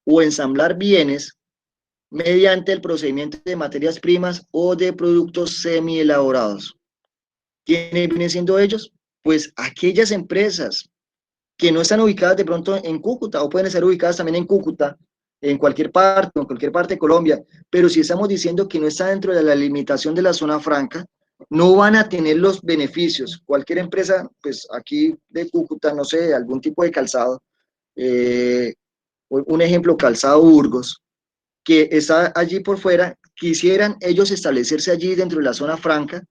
o ensamblar bienes mediante el procedimiento de materias primas o de productos semi-elaborados. ¿Quiénes vienen siendo ellos? Pues aquellas empresas que no están ubicadas de pronto en Cúcuta o pueden estar ubicadas también en Cúcuta, en cualquier parte de Colombia, pero si estamos diciendo que no está dentro de la limitación de la zona franca, no van a tener los beneficios. Cualquier empresa, pues aquí de Cúcuta, no sé, algún tipo de calzado, un ejemplo, Calzado Burgos, que está allí por fuera, quisieran ellos establecerse allí dentro de la zona franca,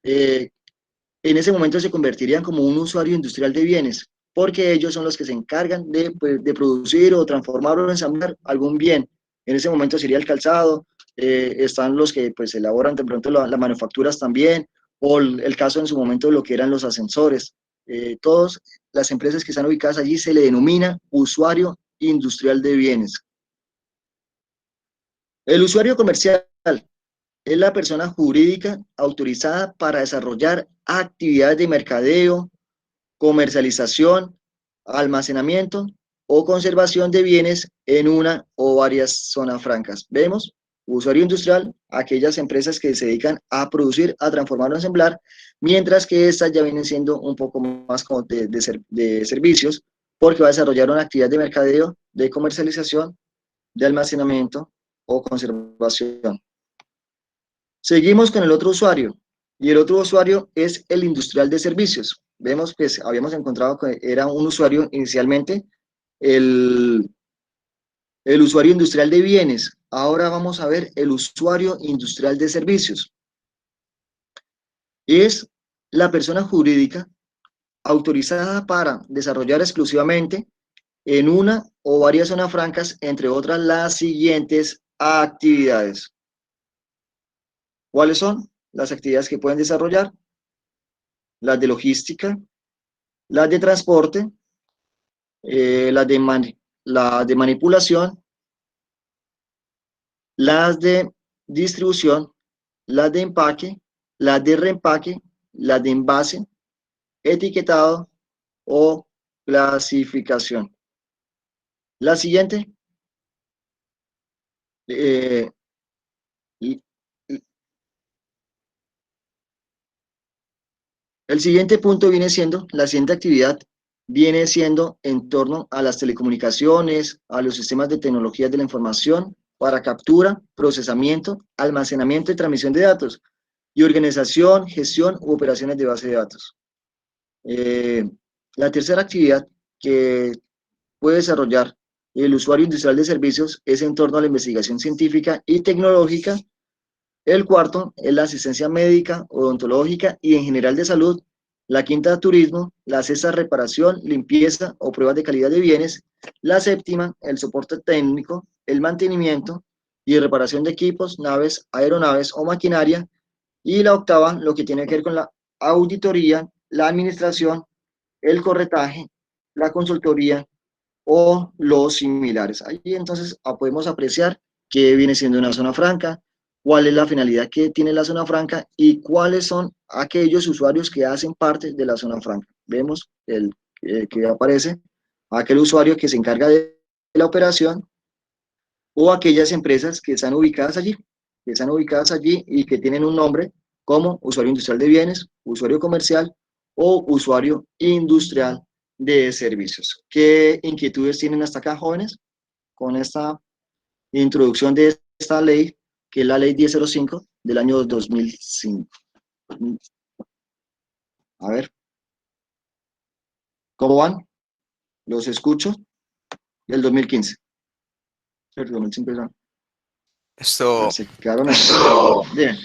en ese momento se convertirían como un usuario industrial de bienes, porque ellos son los que se encargan de producir o transformar o ensamblar algún bien. En ese momento sería el calzado, están los que pues elaboran de pronto las manufacturas también, o el caso en su momento de lo que eran los ascensores. Todas las empresas que están ubicadas allí se le denomina usuario industrial de bienes. El usuario comercial es la persona jurídica autorizada para desarrollar actividades de mercadeo, comercialización, almacenamiento o conservación de bienes en una o varias zonas francas. Vemos, usuario industrial, aquellas empresas que se dedican a producir, a transformar o ensamblar, mientras que estas ya vienen siendo un poco más como de servicios, porque va a desarrollar una actividad de mercadeo, de comercialización, de almacenamiento o conservación. Seguimos con el otro usuario, y el otro usuario es el industrial de servicios. Vemos que habíamos encontrado que era un usuario inicialmente, el usuario industrial de bienes. Ahora vamos a ver el usuario industrial de servicios. Es la persona jurídica autorizada para desarrollar exclusivamente en una o varias zonas francas, entre otras, las siguientes actividades. ¿Cuáles son las actividades que pueden desarrollar? Las de logística, las de transporte, las de manipulación, las de distribución, las de empaque, las de reempaque, las de envase, etiquetado o clasificación. La siguiente. El siguiente punto viene siendo, la siguiente actividad viene siendo en torno a las telecomunicaciones, a los sistemas de tecnologías de la información para captura, procesamiento, almacenamiento y transmisión de datos y organización, gestión u operaciones de base de datos. La tercera actividad que puede desarrollar el usuario industrial de servicios es en torno a la investigación científica y tecnológica. El cuarto es la asistencia médica, odontológica y en general de salud. La quinta, turismo. La sexta, reparación, limpieza o pruebas de calidad de bienes. La séptima, el soporte técnico, el mantenimiento. y reparación de equipos, naves, aeronaves o maquinaria. Y la octava, lo que tiene que ver con la auditoría, la administración, el corretaje, la consultoría o los similares. Ahí entonces podemos apreciar qué viene siendo una zona franca, cuál es la finalidad que tiene la zona franca y cuáles son aquellos usuarios que hacen parte de la zona franca. Vemos que aparece aquel usuario que se encarga de la operación o aquellas empresas que están ubicadas allí y que tienen un nombre como usuario industrial de bienes, usuario comercial o usuario industrial de servicios. ¿Qué inquietudes tienen hasta acá, jóvenes, con esta introducción de esta ley, que es la ley 1005 del año 2005? A ver, ¿cómo van? Los escucho. Del 2015. El 2005 ya. Esto, Se quedaron ahí. Bien.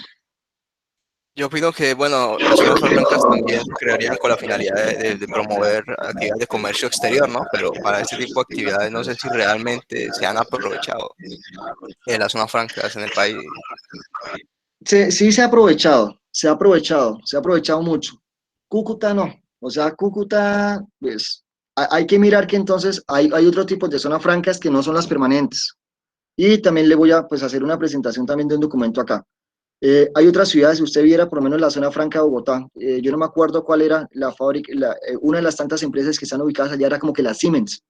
yo opino que, bueno, las zonas francas también se crearían con la finalidad de promover actividades de comercio exterior, ¿no? Pero para este tipo de actividades no sé si realmente se han aprovechado las zonas francas en el país. Sí se ha aprovechado, se ha aprovechado mucho. Cúcuta no, o sea, Cúcuta, pues, hay que mirar que entonces hay otro tipo de zonas francas que no son las permanentes. Y también le voy a pues, hacer una presentación también de un documento acá. Hay otras ciudades, si usted viera por lo menos la zona franca de Bogotá, yo no me acuerdo cuál era la fábrica, una de las tantas empresas que están ubicadas allá era como que la Siemens,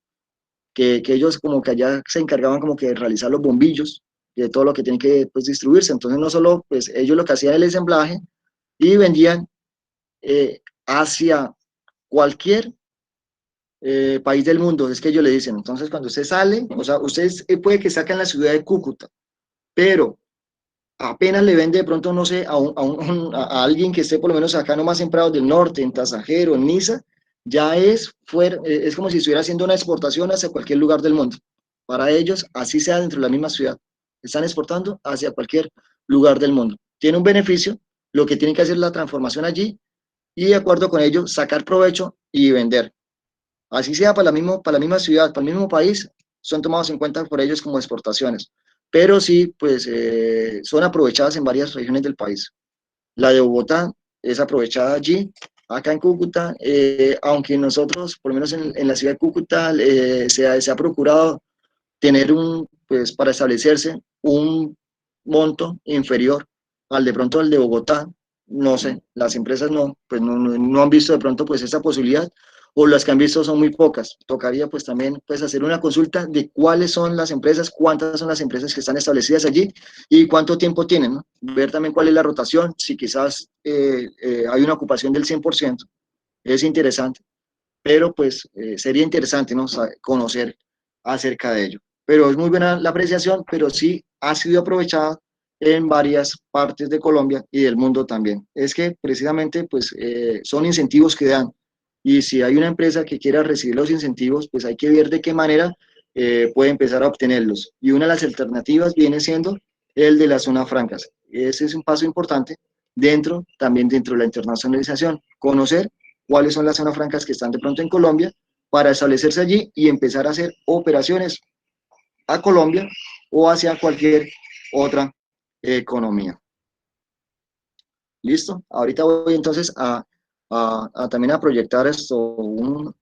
que ellos como que allá se encargaban como que de realizar los bombillos y de todo lo que tiene que pues, distribuirse. Entonces no solo pues ellos lo que hacían era el ensamblaje y vendían hacia cualquier país del mundo, es que ellos le dicen. Entonces cuando usted sale, o sea, usted puede que saque en la ciudad de Cúcuta, pero apenas le vende de pronto, no sé, a alguien que esté por lo menos acá nomás en Prados del Norte, en Tasajero, en Niza, ya es como si estuviera haciendo una exportación hacia cualquier lugar del mundo. Para ellos, así sea dentro de la misma ciudad, están exportando hacia cualquier lugar del mundo. Tiene un beneficio, lo que tienen que hacer es la transformación allí y de acuerdo con ello, sacar provecho y vender. Así sea para la misma ciudad, para el mismo país, son tomados en cuenta por ellos como exportaciones, pero sí, pues son aprovechadas en varias regiones del país. La de Bogotá es aprovechada allí, acá en Cúcuta, aunque nosotros, por lo menos en la ciudad de Cúcuta, se ha procurado tener pues para establecerse un monto inferior al de pronto al de Bogotá. No sé, las empresas pues no han visto de pronto pues esa posibilidad o las que han visto son muy pocas. Tocaría pues también pues hacer una consulta de cuáles son las empresas, cuántas son las empresas que están establecidas allí y cuánto tiempo tienen, ¿no? Ver también cuál es la rotación, si quizás hay una ocupación del 100%, es interesante, pero pues sería interesante, ¿no? Conocer acerca de ello. Pero es muy buena la apreciación, pero sí ha sido aprovechada en varias partes de Colombia y del mundo también. Es que precisamente pues son incentivos que dan y si hay una empresa que quiera recibir los incentivos, pues hay que ver de qué manera puede empezar a obtenerlos. Y una de las alternativas viene siendo el de las zonas francas. Ese es un paso importante también dentro de la internacionalización, conocer cuáles son las zonas francas que están de pronto en Colombia para establecerse allí y empezar a hacer operaciones a Colombia o hacia cualquier otra economía. ¿Listo? Ahorita voy entonces también a proyectar un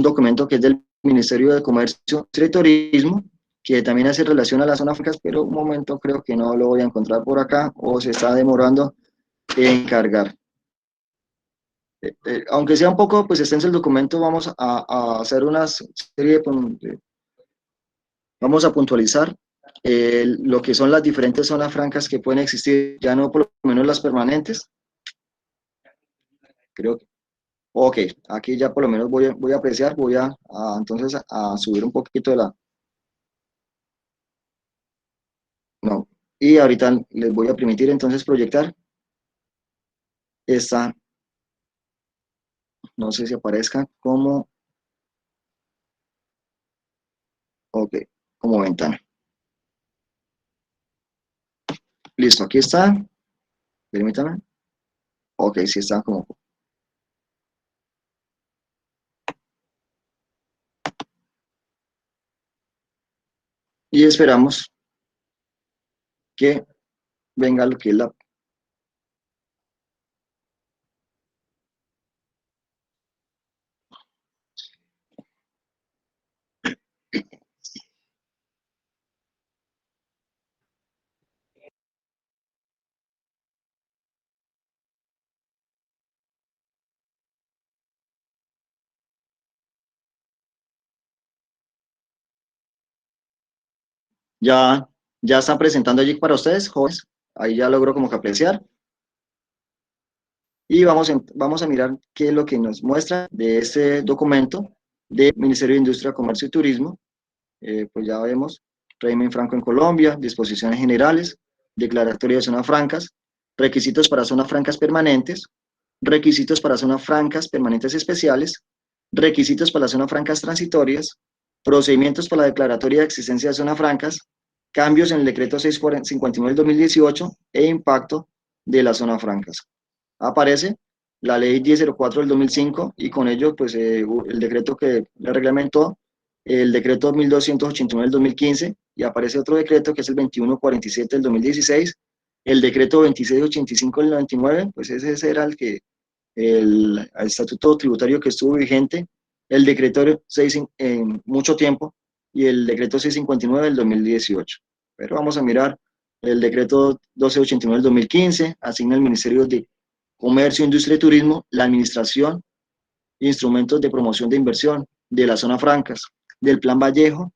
documento que es del Ministerio de Comercio y Turismo, que también hace relación a las zonas francas, pero un momento creo que no lo voy a encontrar por acá o se está demorando en cargar. Aunque sea un poco pues extenso el documento, vamos a hacer una serie vamos a puntualizar lo que son las diferentes zonas francas que pueden existir, ya no por lo menos las permanentes. Creo que, ok, aquí ya por lo menos voy a apreciar, entonces a subir un poquito no, y ahorita les voy a permitir entonces proyectar esta, no sé si aparezca como, ok, como ventana. Listo, aquí está, permítame, ok, sí está como. y esperamos que venga lo que es la... Ya están presentando allí para ustedes, jóvenes. Ahí ya logro como que apreciar. Y vamos a mirar qué es lo que nos muestra de este documento del Ministerio de Industria, Comercio y Turismo. Pues ya vemos, régimen franco en Colombia, disposiciones generales, declaratoria de zonas francas, requisitos para zonas francas permanentes, requisitos para zonas francas permanentes especiales, requisitos para las zonas francas transitorias, procedimientos para la declaratoria de existencia de zonas francas, cambios en el decreto 659 del 2018 e impacto de las zonas francas. Aparece la ley 1004 del 2005 y con ello pues el decreto que la reglamentó, el decreto 1289 del 2015, y aparece otro decreto que es el 2147 del 2016, el decreto 2685 del 99, pues ese era el estatuto tributario que estuvo vigente, el decreto 6 en mucho tiempo y el decreto 659 del 2018. Pero vamos a mirar el decreto 1289 del 2015, asigna al Ministerio de Comercio, Industria y Turismo la administración, instrumentos de promoción de inversión de las zonas francas, del Plan Vallejo,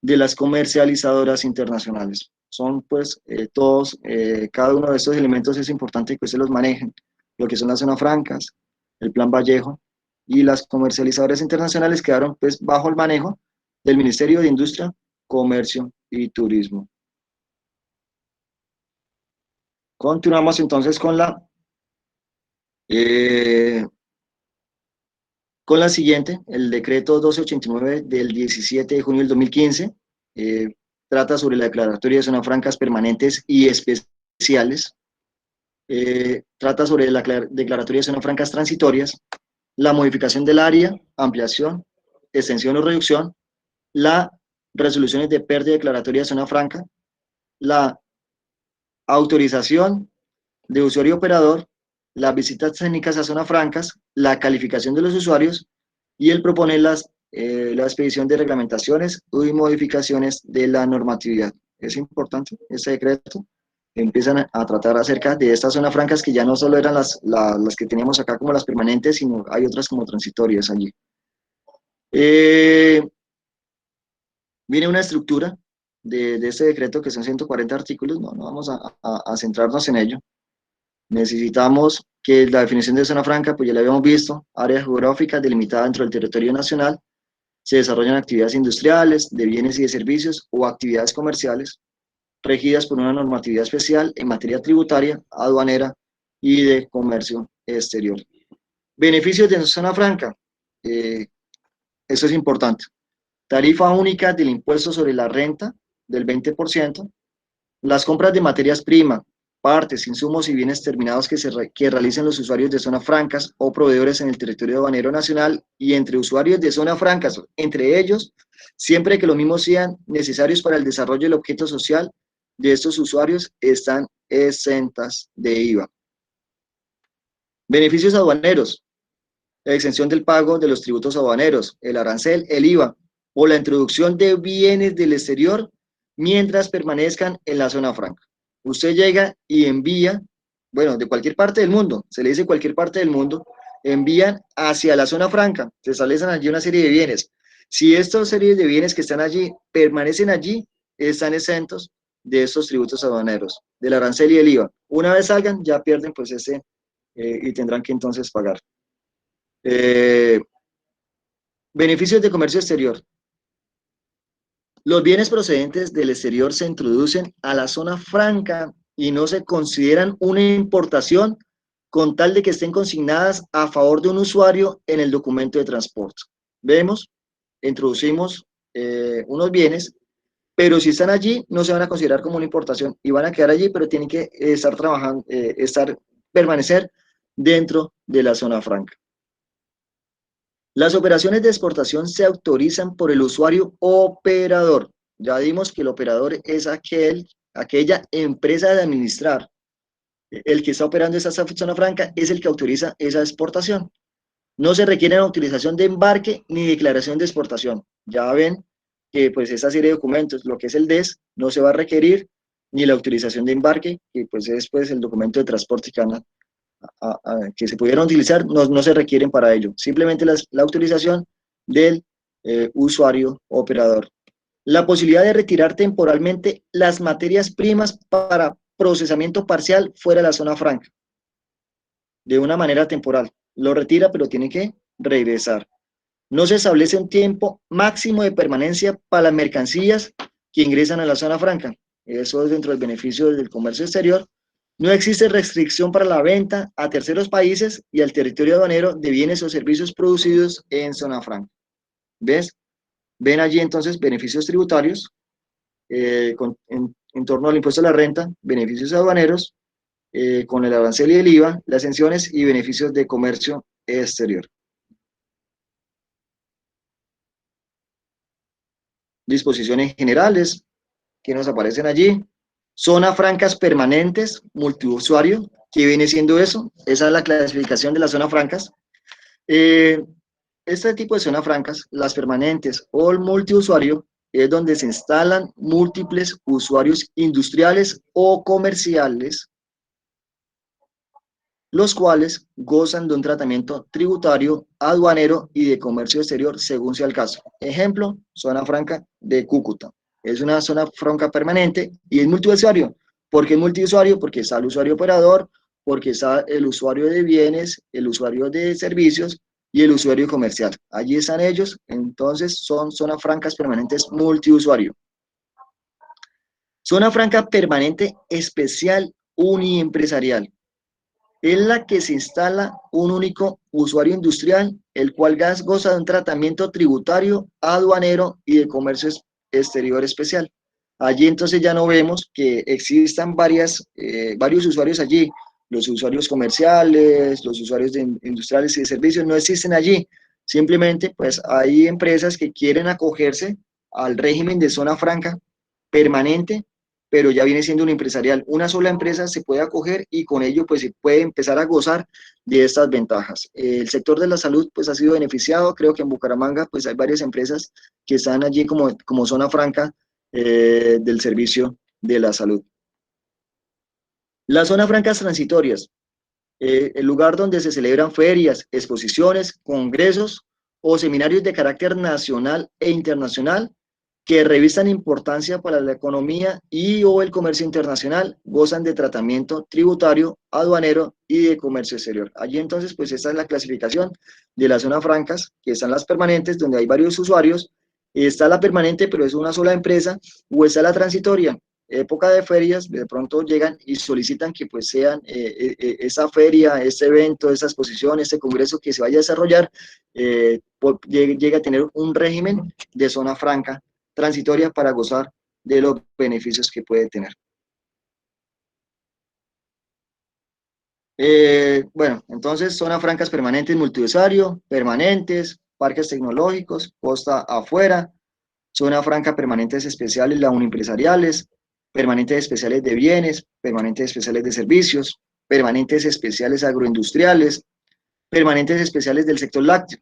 de las comercializadoras internacionales. Son pues todos, cada uno de estos elementos es importante que ustedes los manejen, lo que son las zonas francas, el Plan Vallejo y las comercializadoras internacionales quedaron pues bajo el manejo del Ministerio de Industria, Comercio y Turismo. Continuamos entonces con la siguiente, el decreto 1289 del 17 de junio del 2015, trata sobre la declaratoria de zonas francas permanentes y especiales, trata sobre la declaratoria de zonas francas transitorias, la modificación del área, ampliación, extensión o reducción, las resoluciones de pérdida declaratoria de zona franca, la autorización de usuario operador, las visitas técnicas a zonas francas, la calificación de los usuarios y el proponer la expedición de reglamentaciones y modificaciones de la normatividad. Es importante este decreto. Empiezan a tratar acerca de estas zonas francas que ya no solo eran las que teníamos acá como las permanentes, sino hay otras como transitorias allí. Viene una estructura de este decreto que son 140 artículos, no vamos a centrarnos en ello. Necesitamos que la definición de zona franca, pues ya la habíamos visto, área geográfica delimitada dentro del territorio nacional, se desarrollan actividades industriales, de bienes y de servicios o actividades comerciales, regidas por una normatividad especial en materia tributaria, aduanera y de comercio exterior. Beneficios de zona franca, eso es importante. Tarifa única del impuesto sobre la renta del 20%, las compras de materias primas, partes, insumos y bienes terminados que realicen los usuarios de zonas francas o proveedores en el territorio aduanero nacional y entre usuarios de zonas francas, entre ellos, siempre que los mismos sean necesarios para el desarrollo del objeto social de estos usuarios, están exentas de IVA. Beneficios aduaneros, la exención del pago de los tributos aduaneros, el arancel, el IVA, o la introducción de bienes del exterior mientras permanezcan en la zona franca. Usted llega y envía, bueno, de cualquier parte del mundo, se le dice cualquier parte del mundo, envían hacia la zona franca, se establecen allí una serie de bienes. Si estas series de bienes que están allí permanecen allí, están exentos de estos tributos aduaneros, del arancel y el IVA. Una vez salgan, ya pierden pues y tendrán que entonces pagar. Beneficios de comercio exterior. Los bienes procedentes del exterior se introducen a la zona franca y no se consideran una importación con tal de que estén consignadas a favor de un usuario en el documento de transporte. Vemos, introducimos unos bienes, pero si están allí no se van a considerar como una importación y van a quedar allí, pero tienen que estar trabajando, permanecer dentro de la zona franca. Las operaciones de exportación se autorizan por el usuario operador. Ya dimos que el operador es aquella empresa de administrar. El que está operando esa zona franca es el que autoriza esa exportación. No se requiere la autorización de embarque ni declaración de exportación. Ya ven que pues esa serie de documentos, lo que es el DES, no se va a requerir ni la autorización de embarque, que pues es pues el documento de transporte que se pudieran utilizar, no se requieren para ello. Simplemente la autorización del usuario operador. La posibilidad de retirar temporalmente las materias primas para procesamiento parcial fuera de la zona franca, de una manera temporal. Lo retira, pero tiene que regresar. No se establece un tiempo máximo de permanencia para las mercancías que ingresan a la zona franca. Eso es dentro del beneficio del comercio exterior. No existe restricción para la venta a terceros países y al territorio aduanero de bienes o servicios producidos en zona franca. ¿Ves? Ven allí entonces beneficios tributarios en torno al impuesto a la renta, beneficios aduaneros, con el arancel y el IVA, las exenciones y beneficios de comercio exterior. Disposiciones generales que nos aparecen allí. Zonas francas permanentes, multiusuario, ¿qué viene siendo eso? Esa es la clasificación de las zonas francas. Este tipo de zonas francas, las permanentes o el multiusuario, es donde se instalan múltiples usuarios industriales o comerciales, los cuales gozan de un tratamiento tributario, aduanero y de comercio exterior según sea el caso. Ejemplo, zona franca de Cúcuta. Es una zona franca permanente y es multiusuario. ¿Por qué multiusuario? Porque está el usuario operador, porque está el usuario de bienes, el usuario de servicios y el usuario comercial. Allí están ellos, entonces son zonas francas permanentes multiusuario. Zona franca permanente especial uniempresarial. Es la que se instala un único usuario industrial, el cual goza de un tratamiento tributario, aduanero y de comercio exterior especial. Allí entonces ya no vemos que existan varios usuarios allí. Los usuarios comerciales, los usuarios industriales y de servicios no existen allí. Simplemente pues hay empresas que quieren acogerse al régimen de zona franca permanente, pero ya viene siendo un empresarial. Una sola empresa se puede acoger y con ello pues se puede empezar a gozar de estas ventajas. El sector de la salud pues ha sido beneficiado. Creo que en Bucaramanga pues hay varias empresas que están allí como zona franca del servicio de la salud. Las zonas francas transitorias, el lugar donde se celebran ferias, exposiciones, congresos o seminarios de carácter nacional e internacional que revistan importancia para la economía y o el comercio internacional, gozan de tratamiento tributario, aduanero y de comercio exterior. Allí entonces, pues esta es la clasificación de las zonas francas, que están las permanentes, donde hay varios usuarios, está la permanente, pero es una sola empresa, o está la transitoria, época de ferias, de pronto llegan y solicitan que pues sean esa feria, este evento, esa exposición, este congreso que se vaya a desarrollar, llegue a tener un régimen de zona franca transitoria para gozar de los beneficios que puede tener. Bueno, entonces zonas francas permanentes multiusuario, permanentes, parques tecnológicos, costa afuera, zona franca permanentes especiales, la uniempresariales, permanentes especiales de bienes, permanentes especiales de servicios, permanentes especiales agroindustriales, permanentes especiales del sector lácteo.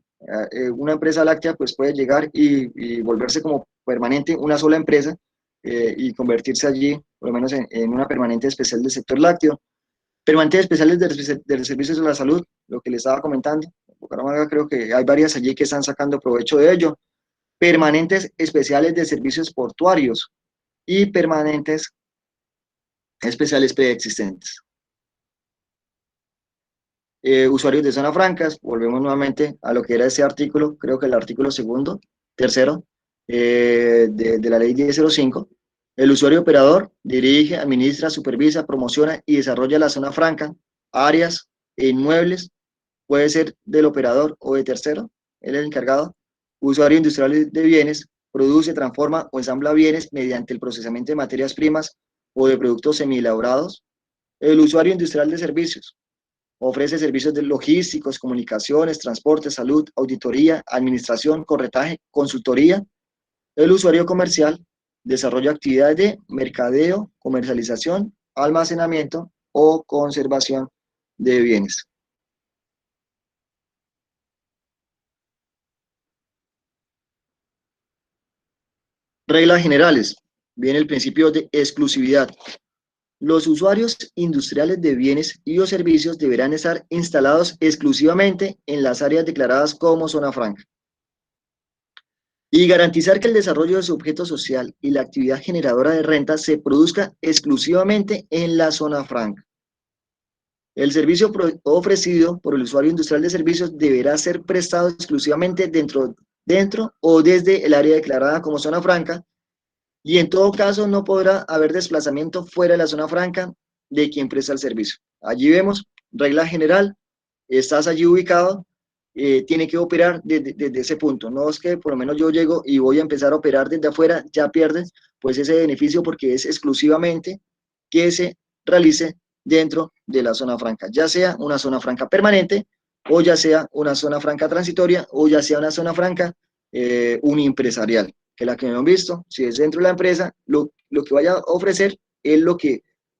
Una empresa láctea pues puede llegar y volverse como permanente una sola empresa y convertirse allí, por lo menos en una permanente especial del sector lácteo. Permanentes especiales de los servicios de la salud, lo que les estaba comentando. En Bucaramanga creo que hay varias allí que están sacando provecho de ello. Permanentes especiales de servicios portuarios y permanentes especiales preexistentes. Usuarios de zonas francas, volvemos nuevamente a lo que era ese artículo, creo que el artículo tercero de la ley 1005. El usuario operador dirige, administra, supervisa, promociona y desarrolla la zona franca, áreas e inmuebles, puede ser del operador o de tercero, él es el encargado. Usuario industrial de bienes, produce, transforma o ensambla bienes mediante el procesamiento de materias primas o de productos semielaborados. El usuario industrial de servicios, ofrece servicios de logísticos, comunicaciones, transporte, salud, auditoría, administración, corretaje, consultoría. El usuario comercial desarrollo de actividades de mercadeo, comercialización, almacenamiento o conservación de bienes. Reglas generales. Viene el principio de exclusividad. Los usuarios industriales de bienes y o servicios deberán estar instalados exclusivamente en las áreas declaradas como zona franca. Y garantizar que el desarrollo de su objeto social y la actividad generadora de renta se produzca exclusivamente en la zona franca. El servicio ofrecido por el usuario industrial de servicios deberá ser prestado exclusivamente dentro o desde el área declarada como zona franca, y en todo caso no podrá haber desplazamiento fuera de la zona franca de quien presta el servicio. Allí vemos, regla general, estás allí ubicado, tiene que operar desde ese punto. No es que por lo menos yo llego y voy a empezar a operar desde afuera, ya pierdes pues ese beneficio porque es exclusivamente que se realice dentro de la zona franca, ya sea una zona franca permanente, o ya sea una zona franca transitoria, o ya sea una zona franca unimpresarial, que la que hemos visto, si es dentro de la empresa, lo que vaya a ofrecer es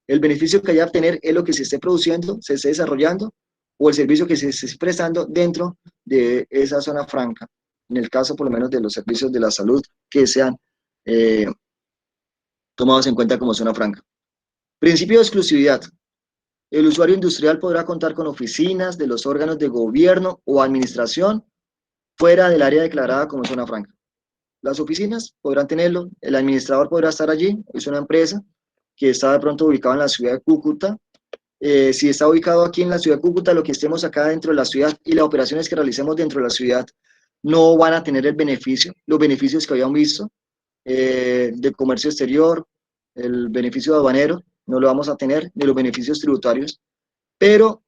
el beneficio que vaya a obtener es lo que se esté produciendo, se esté desarrollando, o el servicio que se esté prestando dentro de esa zona franca, en el caso por lo menos de los servicios de la salud que sean tomados en cuenta como zona franca. Principio de exclusividad. El usuario industrial podrá contar con oficinas de los órganos de gobierno o administración fuera del área declarada como zona franca. Las oficinas podrán tenerlo, el administrador podrá estar allí, es una empresa que está de pronto ubicada en la ciudad de Cúcuta. Si está ubicado aquí en la ciudad de Cúcuta, lo que estemos acá dentro de la ciudad y las operaciones que realicemos dentro de la ciudad no van a tener los beneficios que habíamos visto de comercio exterior, el beneficio aduanero, no lo vamos a tener, ni los beneficios tributarios, pero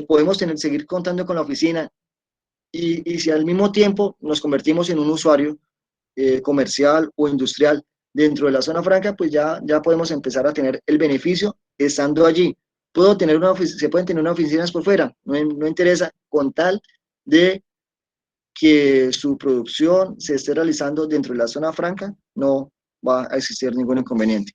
podemos seguir contando con la oficina y si al mismo tiempo nos convertimos en un usuario comercial o industrial dentro de la zona franca, pues ya podemos empezar a tener el beneficio estando allí. Se pueden tener unas oficinas por fuera, no interesa, con tal de que su producción se esté realizando dentro de la zona franca, no va a existir ningún inconveniente.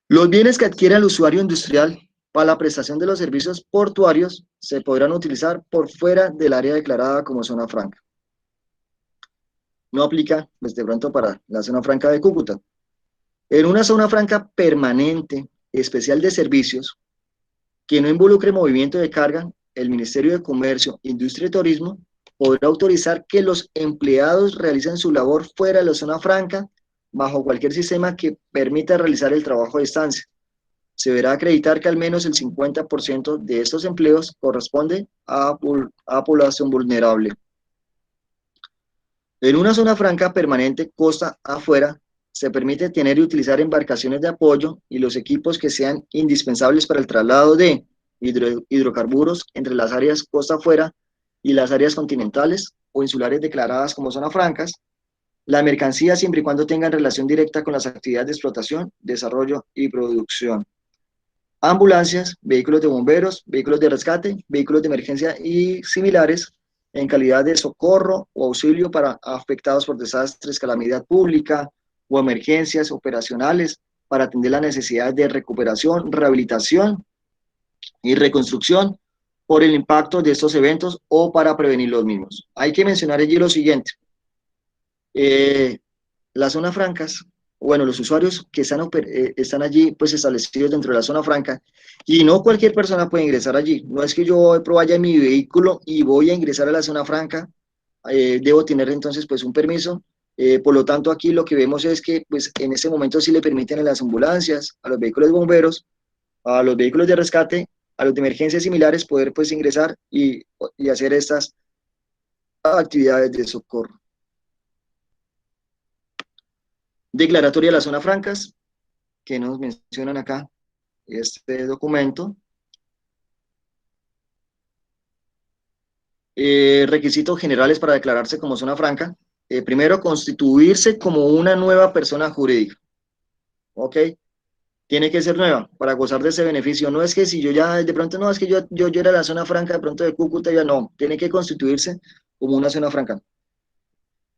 Los bienes que adquiera el usuario industrial para la prestación de los servicios portuarios se podrán utilizar por fuera del área declarada como zona franca. No aplica, pues, de pronto para la zona franca de Cúcuta. En una zona franca permanente, especial de servicios, que no involucre movimiento de carga, el Ministerio de Comercio, Industria y Turismo podrá autorizar que los empleados realicen su labor fuera de la zona franca bajo cualquier sistema que permita realizar el trabajo a distancia. Se deberá acreditar que al menos el 50% de estos empleos corresponde a población vulnerable. En una zona franca permanente costa afuera, se permite tener y utilizar embarcaciones de apoyo y los equipos que sean indispensables para el traslado de hidrocarburos entre las áreas costa afuera y las áreas continentales o insulares declaradas como zonas francas, la mercancía siempre y cuando tengan relación directa con las actividades de explotación, desarrollo y producción. Ambulancias, vehículos de bomberos, vehículos de rescate, vehículos de emergencia y similares en calidad de socorro o auxilio para afectados por desastres, calamidad pública o emergencias operacionales para atender las necesidades de recuperación, rehabilitación y reconstrucción por el impacto de estos eventos o para prevenir los mismos. Hay que mencionar allí lo siguiente. Las zonas francas, bueno, los usuarios que están allí pues establecidos dentro de la zona franca, y no cualquier persona puede ingresar allí. No es que yo vaya en mi vehículo y voy a ingresar a la zona franca, debo tener entonces pues un permiso. Por lo tanto, aquí lo que vemos es que pues en este momento sí le permiten a las ambulancias, a los vehículos de bomberos, a los vehículos de rescate, a los de emergencias similares poder pues ingresar y hacer estas actividades de socorro. Declaratoria de las zonas francas, que nos mencionan acá este documento. Requisitos generales para declararse como zona franca. Primero, constituirse como una nueva persona jurídica. ¿Ok? Tiene que ser nueva para gozar de ese beneficio. No es que si yo ya, de pronto, no, es que yo era la zona franca de pronto de Cúcuta, ya no. Tiene que constituirse como una zona franca.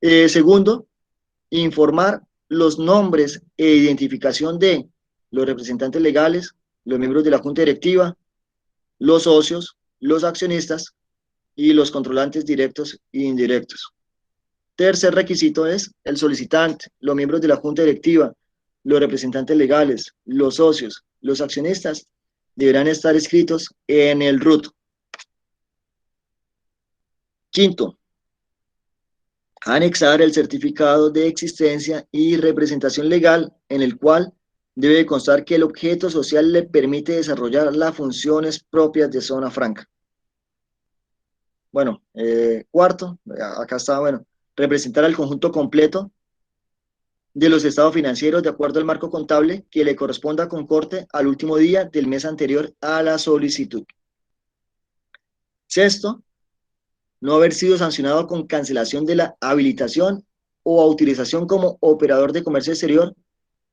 Segundo, informar los nombres e identificación de los representantes legales, los miembros de la junta directiva, los socios, los accionistas y los controlantes directos e indirectos. Tercer requisito es el solicitante, los miembros de la junta directiva, los representantes legales, los socios, los accionistas deberán estar inscritos en el RUT. Quinto, anexar el certificado de existencia y representación legal en el cual debe constar que el objeto social le permite desarrollar las funciones propias de zona franca. Bueno, cuarto, acá está, bueno, representar al conjunto completo de los estados financieros de acuerdo al marco contable que le corresponda con corte al último día del mes anterior a la solicitud. Sexto, no haber sido sancionado con cancelación de la habilitación o autorización como operador de comercio exterior,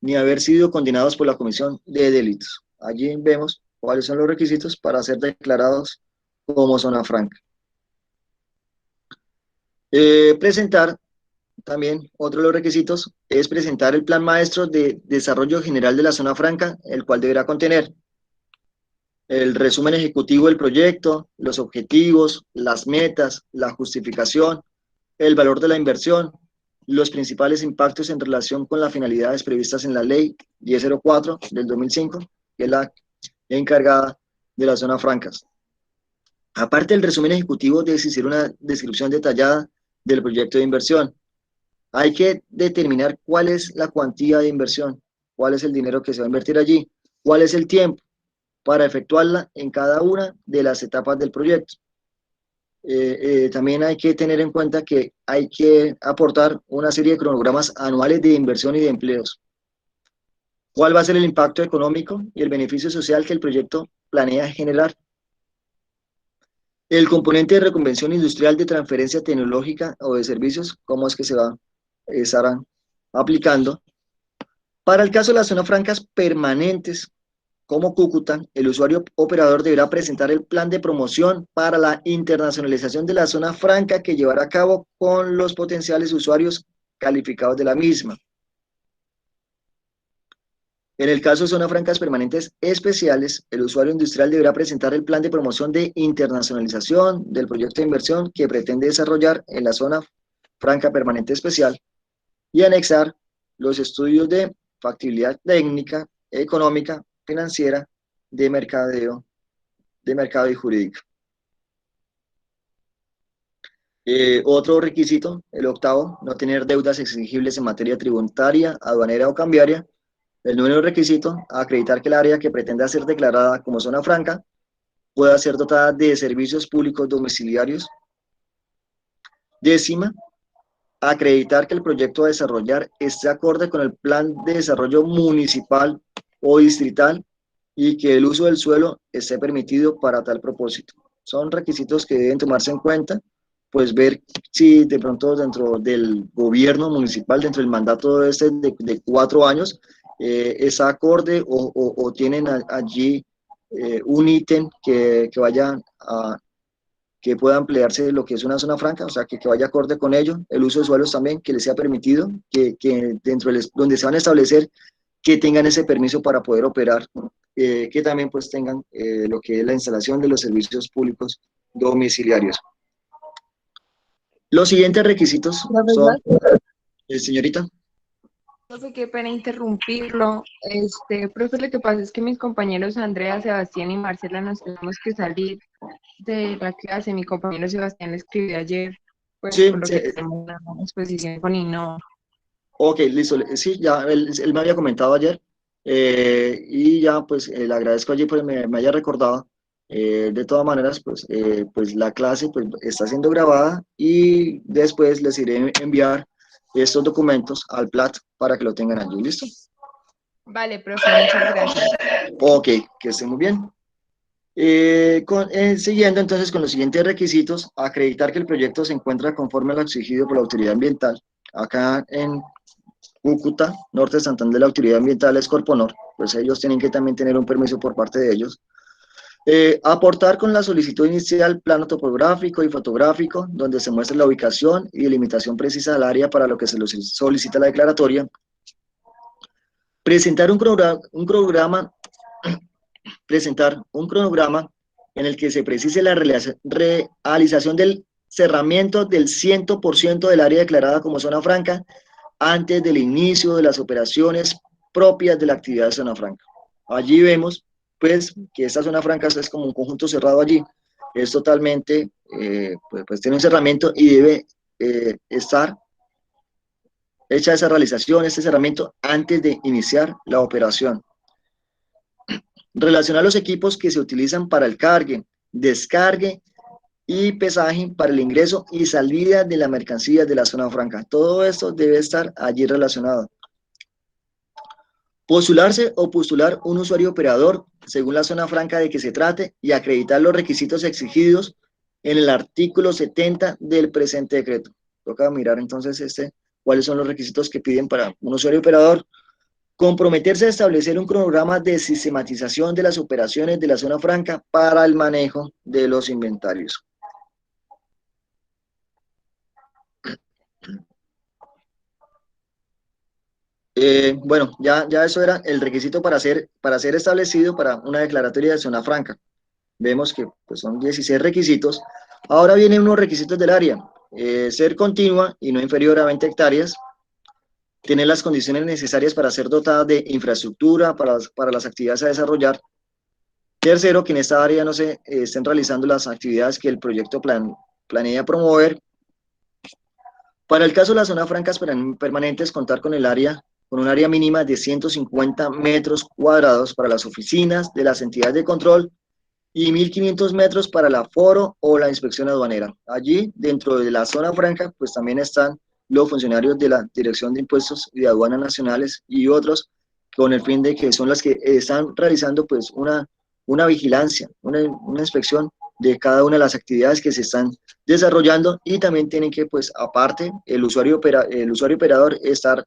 ni haber sido condenados por la comisión de delitos. Allí vemos cuáles son los requisitos para ser declarados como zona franca. Presentar, también otro de los requisitos, es presentar el plan maestro de desarrollo general de la zona franca, el cual deberá contener el resumen ejecutivo del proyecto, los objetivos, las metas, la justificación, el valor de la inversión, los principales impactos en relación con las finalidades previstas en la Ley 1004 del 2005, que es la encargada de las zonas francas. Aparte del resumen ejecutivo, debe existir una descripción detallada del proyecto de inversión. Hay que determinar cuál es la cuantía de inversión, cuál es el dinero que se va a invertir allí, cuál es el tiempo para efectuarla en cada una de las etapas del proyecto. También hay que tener en cuenta que hay que aportar una serie de cronogramas anuales de inversión y de empleos. ¿Cuál va a ser el impacto económico y el beneficio social que el proyecto planea generar? El componente de reconversión industrial de transferencia tecnológica o de servicios, ¿cómo es que se va a estar aplicando? Para el caso de las zonas francas permanentes, como Cúcuta, el usuario operador deberá presentar el plan de promoción para la internacionalización de la zona franca que llevará a cabo con los potenciales usuarios calificados de la misma. En el caso de zonas francas permanentes especiales, el usuario industrial deberá presentar el plan de promoción de internacionalización del proyecto de inversión que pretende desarrollar en la zona franca permanente especial y anexar los estudios de factibilidad técnica, económica, financiera, de mercado y jurídica. Otro requisito, el octavo, no tener deudas exigibles en materia tributaria, aduanera o cambiaria. El noveno requisito, acreditar que el área que pretenda ser declarada como zona franca pueda ser dotada de servicios públicos domiciliarios. Décima, acreditar que el proyecto a desarrollar esté acorde con el plan de desarrollo municipal o distrital y que el uso del suelo esté permitido para tal propósito. Son requisitos que deben tomarse en cuenta, pues ver si de pronto dentro del gobierno municipal, dentro del mandato de 4 años, es acorde o tienen allí un ítem que vaya a que pueda emplearse lo que es una zona franca, o sea, que vaya acorde con ello, el uso de suelos también, que les sea permitido, que dentro donde se van a establecer, que tengan ese permiso para poder operar, que también pues tengan lo que es la instalación de los servicios públicos domiciliarios. Los siguientes requisitos son, señorita. Profe, qué pena interrumpirlo. Profe, lo que pasa es que mis compañeros Andrea, Sebastián y Marcela nos tenemos que salir de la clase. Mi compañero Sebastián le escribió ayer, pues Sí, por lo sí. que tenemos una exposición con Innova. Ok, listo. Sí, ya él me había comentado ayer y ya pues le agradezco allí pues me haya recordado. De todas maneras, pues la clase pues está siendo grabada y después les iré a enviar estos documentos al PLAT para que lo tengan allí. ¿Listo? Vale, profe, muchas gracias. Ok, que estén muy bien. Siguiendo entonces con los siguientes requisitos, acreditar que el proyecto se encuentra conforme a lo exigido por la autoridad ambiental. Acá en Cúcuta, Norte de Santander, la autoridad ambiental es Corponor, pues ellos tienen que también tener un permiso por parte de ellos. Aportar con la solicitud inicial plano topográfico y fotográfico, donde se muestre la ubicación y delimitación precisa del área para lo que se solicita la declaratoria. Presentar presentar un cronograma en el que se precise la realización del cerramiento del 100% del área declarada como zona franca antes del inicio de las operaciones propias de la actividad de zona franca. Allí vemos, pues, que esta zona franca es como un conjunto cerrado allí, es totalmente, pues tiene un cerramiento y debe estar hecha esa realización, este cerramiento, antes de iniciar la operación. Relacionar los equipos que se utilizan para el cargue, descargue y pesaje para el ingreso y salida de la mercancía de la zona franca. Todo esto debe estar allí relacionado. Postularse o postular un usuario operador según la zona franca de que se trate y acreditar los requisitos exigidos en el artículo 70 del presente decreto. Toca mirar entonces cuáles son los requisitos que piden para un usuario operador. Comprometerse a establecer un cronograma de sistematización de las operaciones de la zona franca para el manejo de los inventarios. Bueno, ya eso era el requisito para ser establecido para una declaratoria de zona franca. Vemos que pues, son 16 requisitos. Ahora vienen unos requisitos del área. Ser continua y no inferior a 20 hectáreas. Tener las condiciones necesarias para ser dotada de infraestructura para las actividades a desarrollar. Tercero, que en esta área no se estén realizando las actividades que el proyecto planea promover. Para el caso de las zonas francas permanentes, contar con un área mínima de 150 metros cuadrados para las oficinas de las entidades de control y 1.500 metros para el aforo o la inspección aduanera. Allí, dentro de la zona franca, pues también están los funcionarios de la Dirección de Impuestos y de Aduanas Nacionales y otros, con el fin de que son las que están realizando pues una vigilancia, una inspección de cada una de las actividades que se están desarrollando, y también tienen que, pues aparte, el usuario operador estar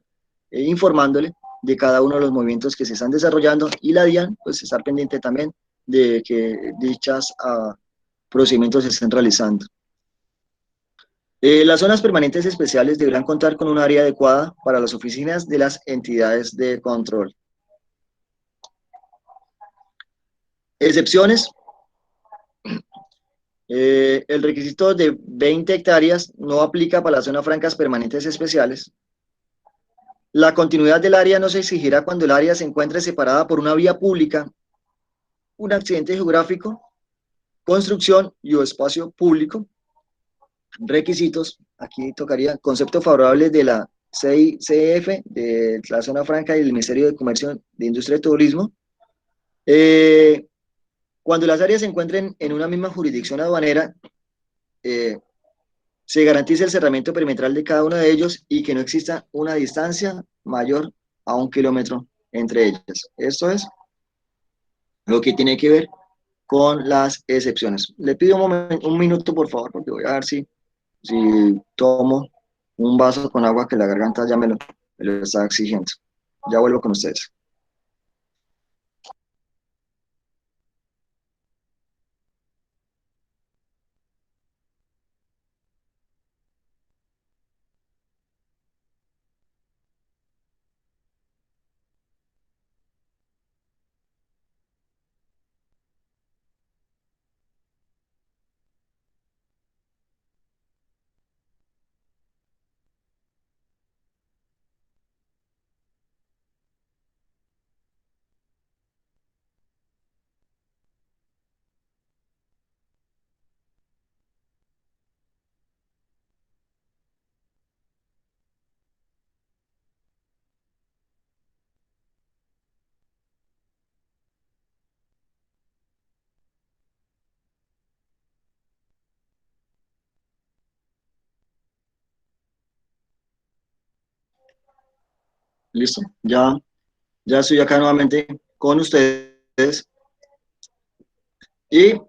informándole de cada uno de los movimientos que se están desarrollando, y la DIAN pues estar pendiente también de que dichas procedimientos se estén realizando. Las zonas permanentes especiales deberán contar con un área adecuada para las oficinas de las entidades de control. Excepciones. El requisito de 20 hectáreas no aplica para las zonas francas permanentes especiales. La continuidad del área no se exigirá cuando el área se encuentre separada por una vía pública, un accidente geográfico, construcción y o espacio público. Requisitos, aquí tocaría concepto favorable de la CICF, de la zona franca y del Ministerio de Comercio, de Industria y Turismo. Cuando las áreas se encuentren en una misma jurisdicción aduanera, se garantiza el cerramiento perimetral de cada uno de ellos y que no exista una distancia mayor a 1 kilómetro entre ellas. Esto es lo que tiene que ver con las excepciones. Le pido un minuto, por favor, porque voy a ver si tomo un vaso con agua, que la garganta ya me lo está exigiendo. Ya vuelvo con ustedes. Listo, ya estoy acá nuevamente con ustedes, y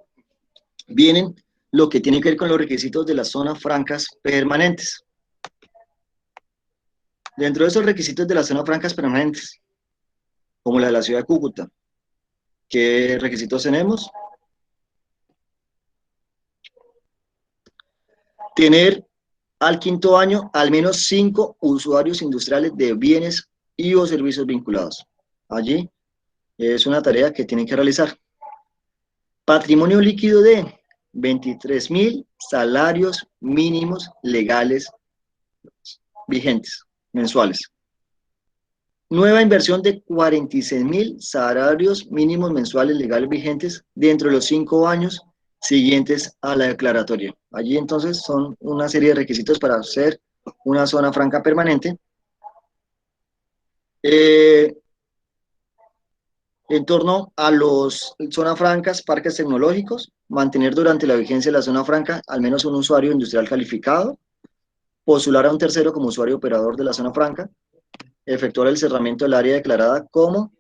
vienen lo que tiene que ver con los requisitos de las zonas francas permanentes. Dentro de esos requisitos de las zonas francas permanentes, como la de la ciudad de Cúcuta, ¿qué requisitos tenemos? Tener al 5º año al menos 5 usuarios industriales de bienes y o servicios vinculados. Allí es una tarea que tienen que realizar. Patrimonio líquido de 23.000 salarios mínimos legales vigentes mensuales. Nueva inversión de 46.000 salarios mínimos mensuales legales vigentes dentro de los 5 años siguientes a la declaratoria. Allí entonces son una serie de requisitos para hacer una zona franca permanente. En torno a los zonas francas, parques tecnológicos, mantener durante la vigencia de la zona franca al menos un usuario industrial calificado, postular a un tercero como usuario operador de la zona franca, efectuar el cerramiento del área declarada como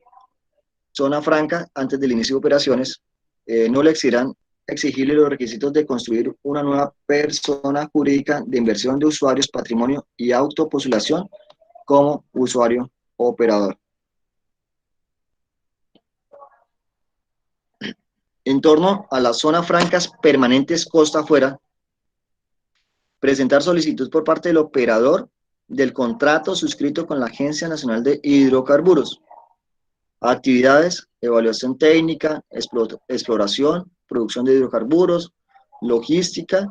zona franca antes del inicio de operaciones, no le exigirle los requisitos de construir una nueva persona jurídica de inversión de usuarios, patrimonio y autopostulación como usuario operador. En torno a las zonas francas permanentes costa afuera, presentar solicitud por parte del operador del contrato suscrito con la Agencia Nacional de Hidrocarburos. Actividades, evaluación técnica, exploración, producción de hidrocarburos, logística,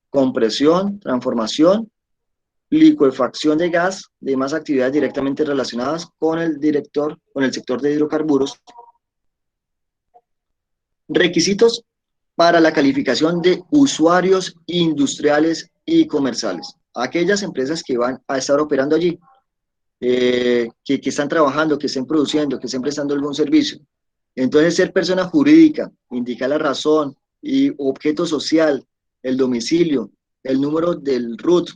compresión, transformación, licuefacción de gas, demás actividades directamente relacionadas con el sector de hidrocarburos. Requisitos para la calificación de usuarios industriales y comerciales. Aquellas empresas que van a estar operando allí, que están trabajando, que estén produciendo, que estén prestando algún servicio. Entonces, ser persona jurídica, indicar la razón y objeto social, el domicilio, el número del RUT,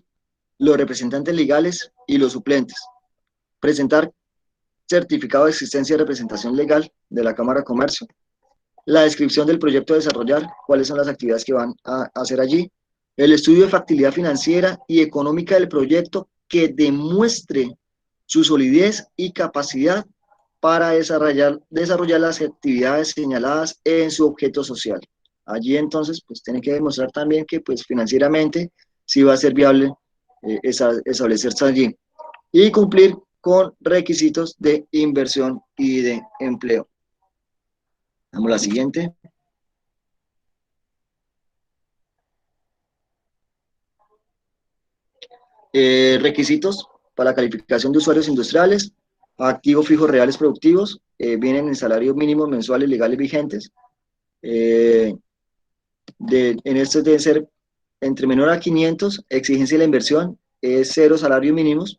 los representantes legales y los suplentes. Presentar certificado de existencia y representación legal de la Cámara de Comercio. La descripción del proyecto a desarrollar, cuáles son las actividades que van a hacer allí, el estudio de factibilidad financiera y económica del proyecto que demuestre su solidez y capacidad para desarrollar las actividades señaladas en su objeto social. Allí entonces pues tiene que demostrar también que pues financieramente sí va a ser viable establecerse allí y cumplir con requisitos de inversión y de empleo. Vamos a la siguiente. Requisitos para la calificación de usuarios industriales, activos fijos reales productivos, vienen en salarios mínimos mensuales legales vigentes. En este debe ser entre menor a 500, exigencia de la inversión es 0 salarios mínimos,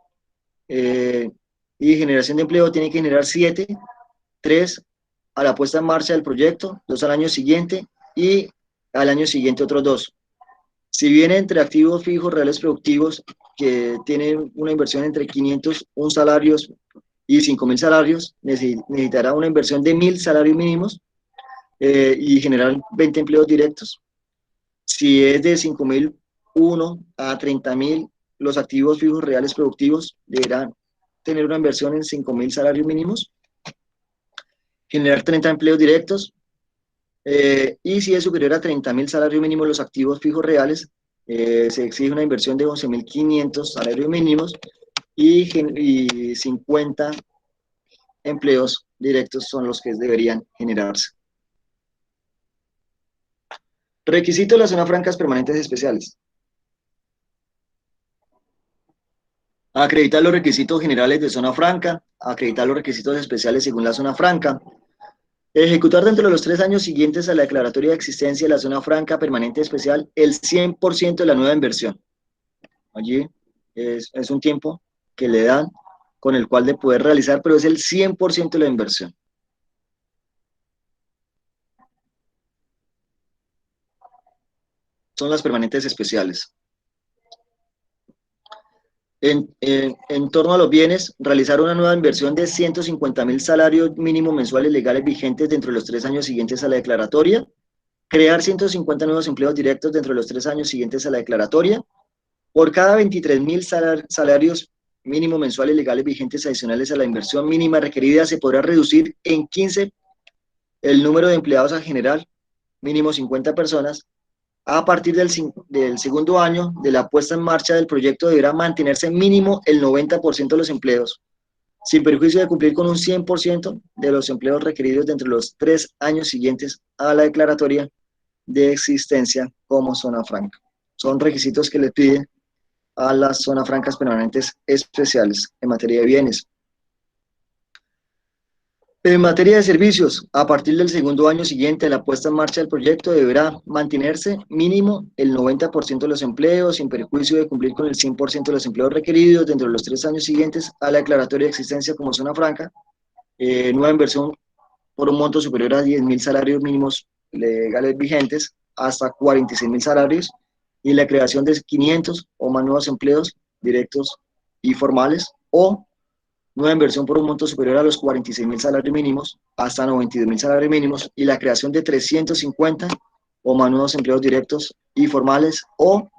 y generación de empleo tiene que generar 7, 3 a la puesta en marcha del proyecto, 2 al año siguiente y al año siguiente otros 2. Si viene entre activos fijos reales productivos que tienen una inversión entre 501 salarios y 5.000 salarios, necesitará una inversión de 1.000 salarios mínimos y generar 20 empleos directos. Si es de 5.001 a 30.000, los activos fijos reales productivos deberán tener una inversión en 5.000 salarios mínimos, generar 30 empleos directos, y si es superior a 30.000 salarios mínimos los activos fijos reales, se exige una inversión de 11.500 salarios mínimos y 50 empleos directos son los que deberían generarse. Requisitos de las zonas francas permanentes especiales. Acreditar los requisitos generales de zona franca, acreditar los requisitos especiales según la zona franca, ejecutar dentro de los 3 años siguientes a la declaratoria de existencia de la zona franca permanente especial el 100% de la nueva inversión. Allí es un tiempo que le dan con el cual de poder realizar, pero es el 100% de la inversión. Son las permanentes especiales. En torno a los bienes, realizar una nueva inversión de 150.000 salarios mínimos mensuales legales vigentes dentro de los 3 años siguientes a la declaratoria, crear 150 nuevos empleos directos dentro de los 3 años siguientes a la declaratoria, por cada 23.000 salarios mínimos mensuales legales vigentes adicionales a la inversión mínima requerida, se podrá reducir en 15 el número de empleados a general, mínimo 50 personas. A partir del segundo año de la puesta en marcha del proyecto deberá mantenerse mínimo el 90% de los empleos. sin perjuicio de cumplir con un 100% de los empleos requeridos dentro de los 3 años siguientes a la declaratoria de existencia como zona franca. Son requisitos que le pide a las zonas francas permanentes especiales en materia de bienes. En materia de servicios, a partir del segundo año siguiente de la puesta en marcha del proyecto deberá mantenerse mínimo el 90% de los empleos, sin perjuicio de cumplir con el 100% de los empleos requeridos dentro de los 3 años siguientes a la declaratoria de existencia como zona franca. Nueva inversión por un monto superior a 10.000 salarios mínimos legales vigentes hasta 46.000 salarios y la creación de 500 o más nuevos empleos directos y formales, o nueva inversión por un monto superior a los 46.000 salarios mínimos hasta 92.000 salarios mínimos y la creación de 350 o más nuevos empleos directos y formales, o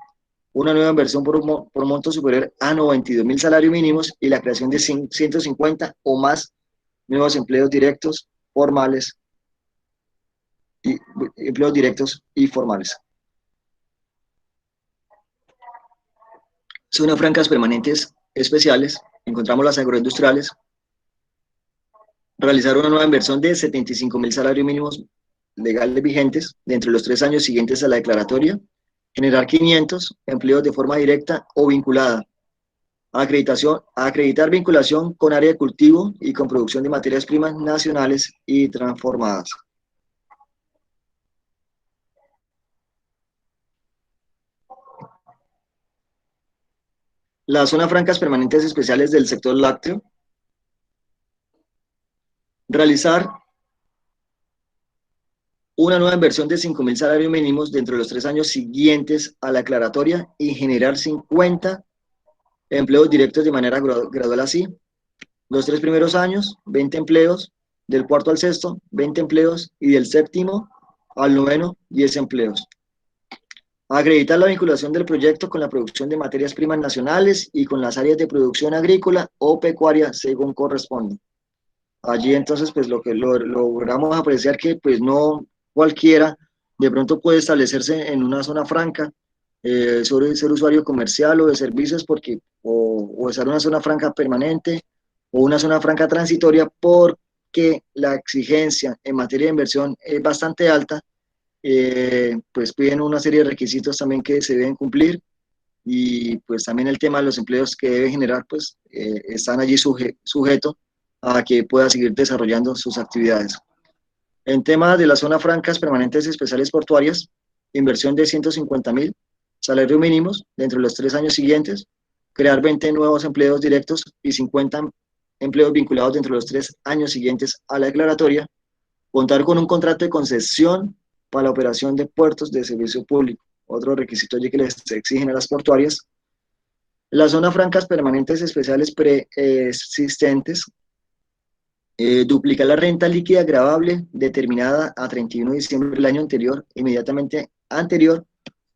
una nueva inversión por un monto superior a 92.000 salarios mínimos y la creación de 150 o más nuevos empleos directos, formales y empleos directos y formales. Zonas francas permanentes especiales, encontramos las agroindustriales, realizar una nueva inversión de 75.000 salarios mínimos legales vigentes dentro de los 3 años siguientes a la declaratoria, generar 500 empleos de forma directa o vinculada, acreditar vinculación con área de cultivo y con producción de materias primas nacionales y transformadas. Las zonas francas permanentes especiales del sector lácteo, realizar una nueva inversión de 5.000 salarios mínimos dentro de los 3 años siguientes a la declaratoria y generar 50 empleos directos de manera gradual así. Los 3 primeros años, 20 empleos, del cuarto al sexto, 20 empleos y del séptimo al noveno, 10 empleos. Acreditar la vinculación del proyecto con la producción de materias primas nacionales y con las áreas de producción agrícola o pecuaria según corresponda. Allí entonces pues lo que logramos apreciar que pues no cualquiera de pronto puede establecerse en una zona franca, sobre ser usuario comercial o de servicios porque o estar en una zona franca permanente o una zona franca transitoria porque la exigencia en materia de inversión es bastante alta. Pues piden una serie de requisitos también que se deben cumplir y pues también el tema de los empleos que debe generar pues están allí sujetos a que pueda seguir desarrollando sus actividades. En tema de las zonas francas permanentes especiales portuarias, inversión de 150.000 salarios mínimos dentro de los 3 años siguientes, crear 20 nuevos empleos directos y 50 empleos vinculados dentro de los 3 años siguientes a la declaratoria, contar con un contrato de concesión para la operación de puertos de servicio público, otro requisito allí que les exigen a las portuarias. Las zonas francas permanentes especiales preexistentes, duplicar la renta líquida gravable determinada a 31 de diciembre del año anterior, inmediatamente anterior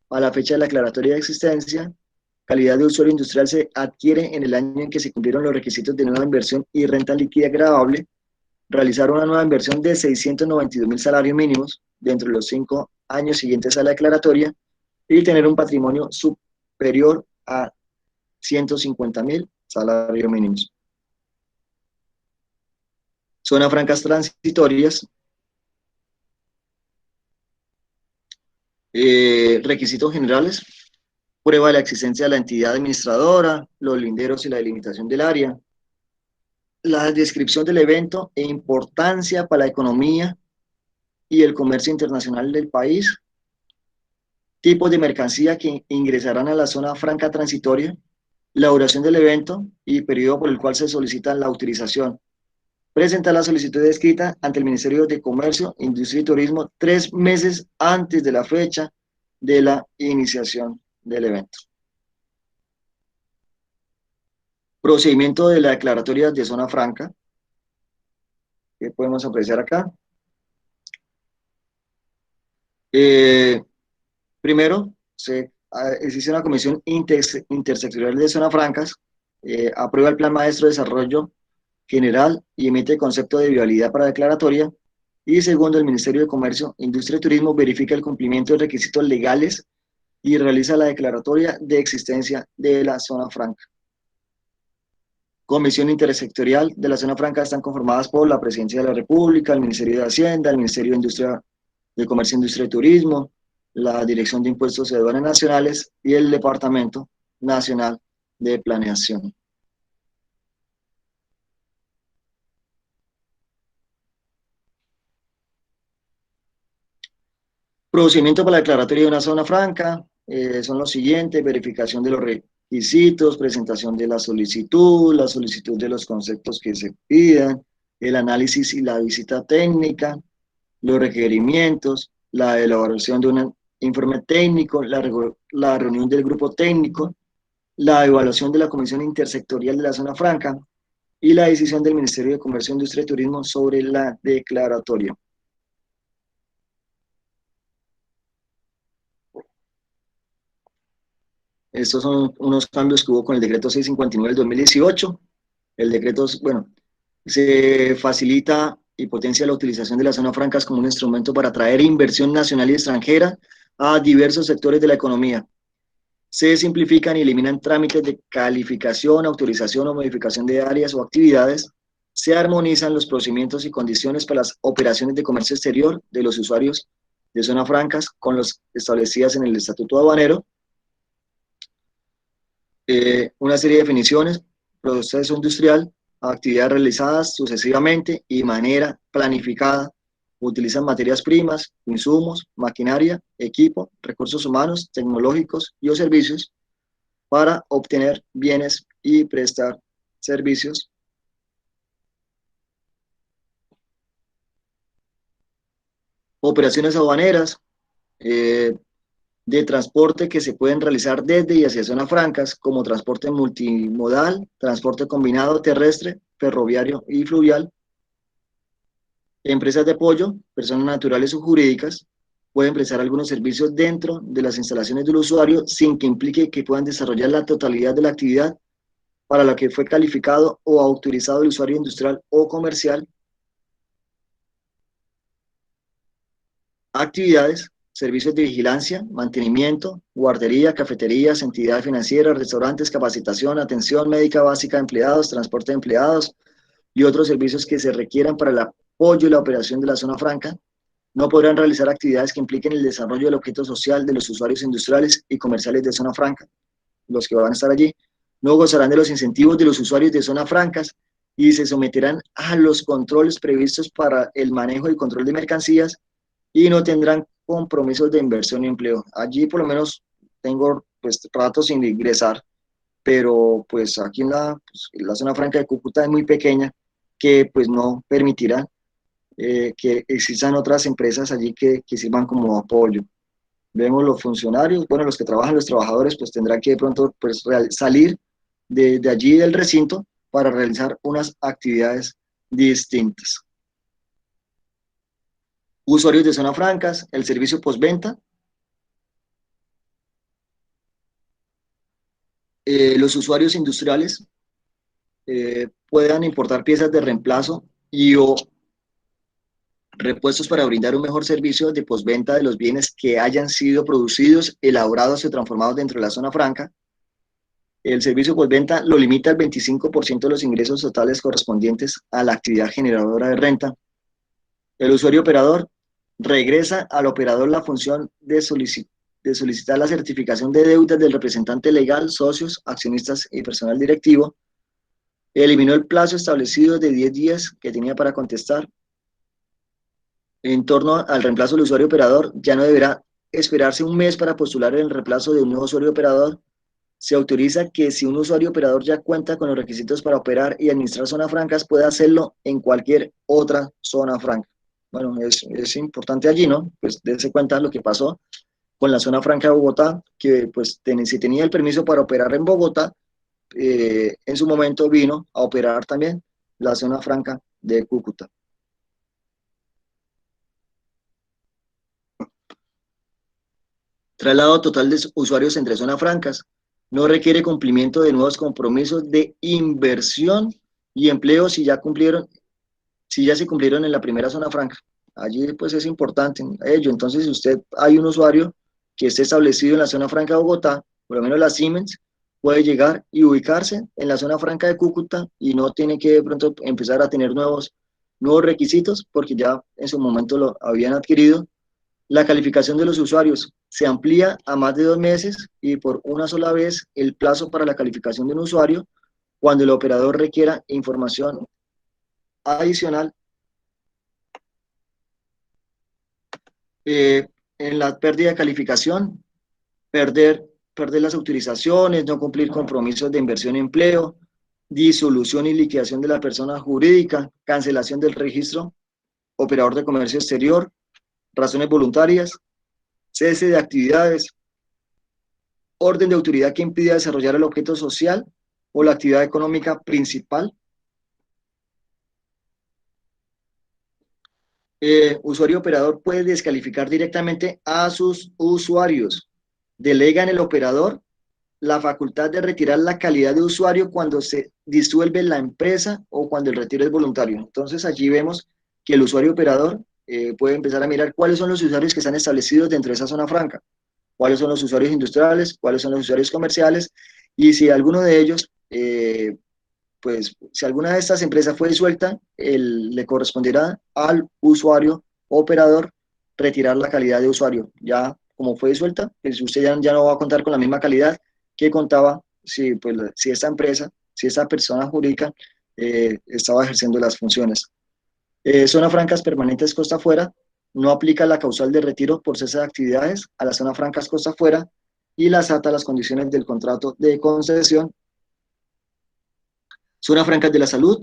a la fecha de la declaratoria de existencia. Calidad de usuario industrial se adquiere en el año en que se cumplieron los requisitos de nueva inversión y renta líquida gravable. Realizar una nueva inversión de 692.000 salarios mínimos dentro de los 5 años siguientes a la declaratoria y tener un patrimonio superior a 150.000 salarios mínimos. Zonas francas transitorias, requisitos generales, prueba de la existencia de la entidad administradora, los linderos y la delimitación del área, la descripción del evento e importancia para la economía y el comercio internacional del país, tipos de mercancía que ingresarán a la zona franca transitoria, la duración del evento y periodo por el cual se solicita la autorización. Presentar la solicitud escrita ante el Ministerio de Comercio, Industria y Turismo 3 meses antes de la fecha de la iniciación del evento. Procedimiento de la declaratoria de zona franca, que podemos apreciar acá. Primero, existe una comisión intersectorial de zonas francas, aprueba el Plan Maestro de Desarrollo General y emite el concepto de viabilidad para declaratoria. Y segundo, el Ministerio de Comercio, Industria y Turismo verifica el cumplimiento de requisitos legales y realiza la declaratoria de existencia de la zona franca. Comisión intersectorial de la zona franca están conformadas por la Presidencia de la República, el Ministerio de Hacienda, el Ministerio de Industria, de Comercio, Industria y Turismo, la Dirección de Impuestos y Aduanas Nacionales y el Departamento Nacional de Planeación. Procedimiento para la declaratoria de una zona franca son los siguientes: verificación de los requisitos, presentación de la solicitud de los conceptos que se pidan, el análisis y la visita técnica, los requerimientos, la elaboración de un informe técnico, la reunión del grupo técnico, la evaluación de la Comisión Intersectorial de la Zona Franca y la decisión del Ministerio de Comercio, Industria y Turismo sobre la declaratoria. Estos son unos cambios que hubo con el decreto 659 del 2018. El decreto, bueno, se facilita y potencia la utilización de las zonas francas como un instrumento para atraer inversión nacional y extranjera a diversos sectores de la economía. Se simplifican y eliminan trámites de calificación, autorización o modificación de áreas o actividades. Se armonizan los procedimientos y condiciones para las operaciones de comercio exterior de los usuarios de zonas francas con los establecidas en el Estatuto Aduanero. Una serie de definiciones: proceso industrial, actividades realizadas sucesivamente y de manera planificada, utilizan materias primas, insumos, maquinaria, equipo, recursos humanos, tecnológicos y o servicios para obtener bienes y prestar servicios. Operaciones aduaneras de transporte que se pueden realizar desde y hacia zonas francas, como transporte multimodal, transporte combinado terrestre, ferroviario y fluvial. Empresas de apoyo, personas naturales o jurídicas, pueden prestar algunos servicios dentro de las instalaciones del usuario sin que implique que puedan desarrollar la totalidad de la actividad para la que fue calificado o autorizado el usuario industrial o comercial. Actividades: servicios de vigilancia, mantenimiento, guardería, cafeterías, entidades financieras, restaurantes, capacitación, atención médica básica de empleados, transporte de empleados y otros servicios que se requieran para el apoyo y la operación de la zona franca. No podrán realizar actividades que impliquen el desarrollo del objeto social de los usuarios industriales y comerciales de zona franca. Los que van a estar allí no gozarán de los incentivos de los usuarios de zonas francas y se someterán a los controles previstos para el manejo y control de mercancías y no tendrán compromisos de inversión y empleo. Allí por lo menos tengo pues rato sin ingresar, pero pues aquí en la zona franca de Cúcuta es muy pequeña, que pues no permitirá que existan otras empresas allí que sirvan como apoyo. Vemos los funcionarios, bueno, los que trabajan, los trabajadores, pues tendrán que de pronto pues, salir de allí del recinto para realizar unas actividades distintas. Usuarios de zonas francas, el servicio postventa. Los usuarios industriales puedan importar piezas de reemplazo y o repuestos para brindar un mejor servicio de postventa de los bienes que hayan sido producidos, elaborados o transformados dentro de la zona franca. El servicio postventa lo limita al 25% de los ingresos totales correspondientes a la actividad generadora de renta. El usuario operador regresa al operador la función de solicitar la certificación de deudas del representante legal, socios, accionistas y personal directivo. Eliminó el plazo establecido de 10 días que tenía para contestar. En torno al reemplazo del usuario operador, ya no deberá esperarse un mes para postular el reemplazo de un nuevo usuario operador. Se autoriza que si un usuario operador ya cuenta con los requisitos para operar y administrar zonas francas, puede hacerlo en cualquier otra zona franca. Bueno, es importante allí, ¿no? Pues dése cuenta lo que pasó con la zona franca de Bogotá, que pues si tenía el permiso para operar en Bogotá, en su momento vino a operar también la zona franca de Cúcuta. Traslado total de usuarios entre zonas francas. No requiere cumplimiento de nuevos compromisos de inversión y empleo si ya se cumplieron en la primera zona franca. Allí pues es importante ello. Entonces, si usted hay un usuario que esté establecido en la zona franca de Bogotá, por lo menos la Siemens, puede llegar y ubicarse en la zona franca de Cúcuta y no tiene que de pronto empezar a tener nuevos requisitos porque ya en su momento lo habían adquirido. La calificación de los usuarios se amplía a más de 2 meses y por una sola vez el plazo para la calificación de un usuario cuando el operador requiera información adicional. En la pérdida de calificación, perder las autorizaciones, no cumplir compromisos de inversión y empleo, disolución y liquidación de la persona jurídica, cancelación del registro operador de comercio exterior, razones voluntarias, cese de actividades, orden de autoridad que impida desarrollar el objeto social o la actividad económica principal. Usuario operador puede descalificar directamente a sus usuarios. Delega en el operador la facultad de retirar la calidad de usuario cuando se disuelve la empresa o cuando el retiro es voluntario. Entonces allí vemos que el usuario operador puede empezar a mirar cuáles son los usuarios que están establecidos dentro de esa zona franca, cuáles son los usuarios industriales, cuáles son los usuarios comerciales, y si alguno de ellos, pues si alguna de estas empresas fue disuelta, le corresponderá al usuario operador retirar la calidad de usuario. Ya como fue disuelta, pues usted ya no va a contar con la misma calidad que contaba si esta empresa, si esta persona jurídica estaba ejerciendo las funciones. Zona francas permanentes costa afuera, no aplica la causal de retiro por cese de actividades a las zonas francas costa afuera y las ata a las condiciones del contrato de concesión. Zona francas de la salud,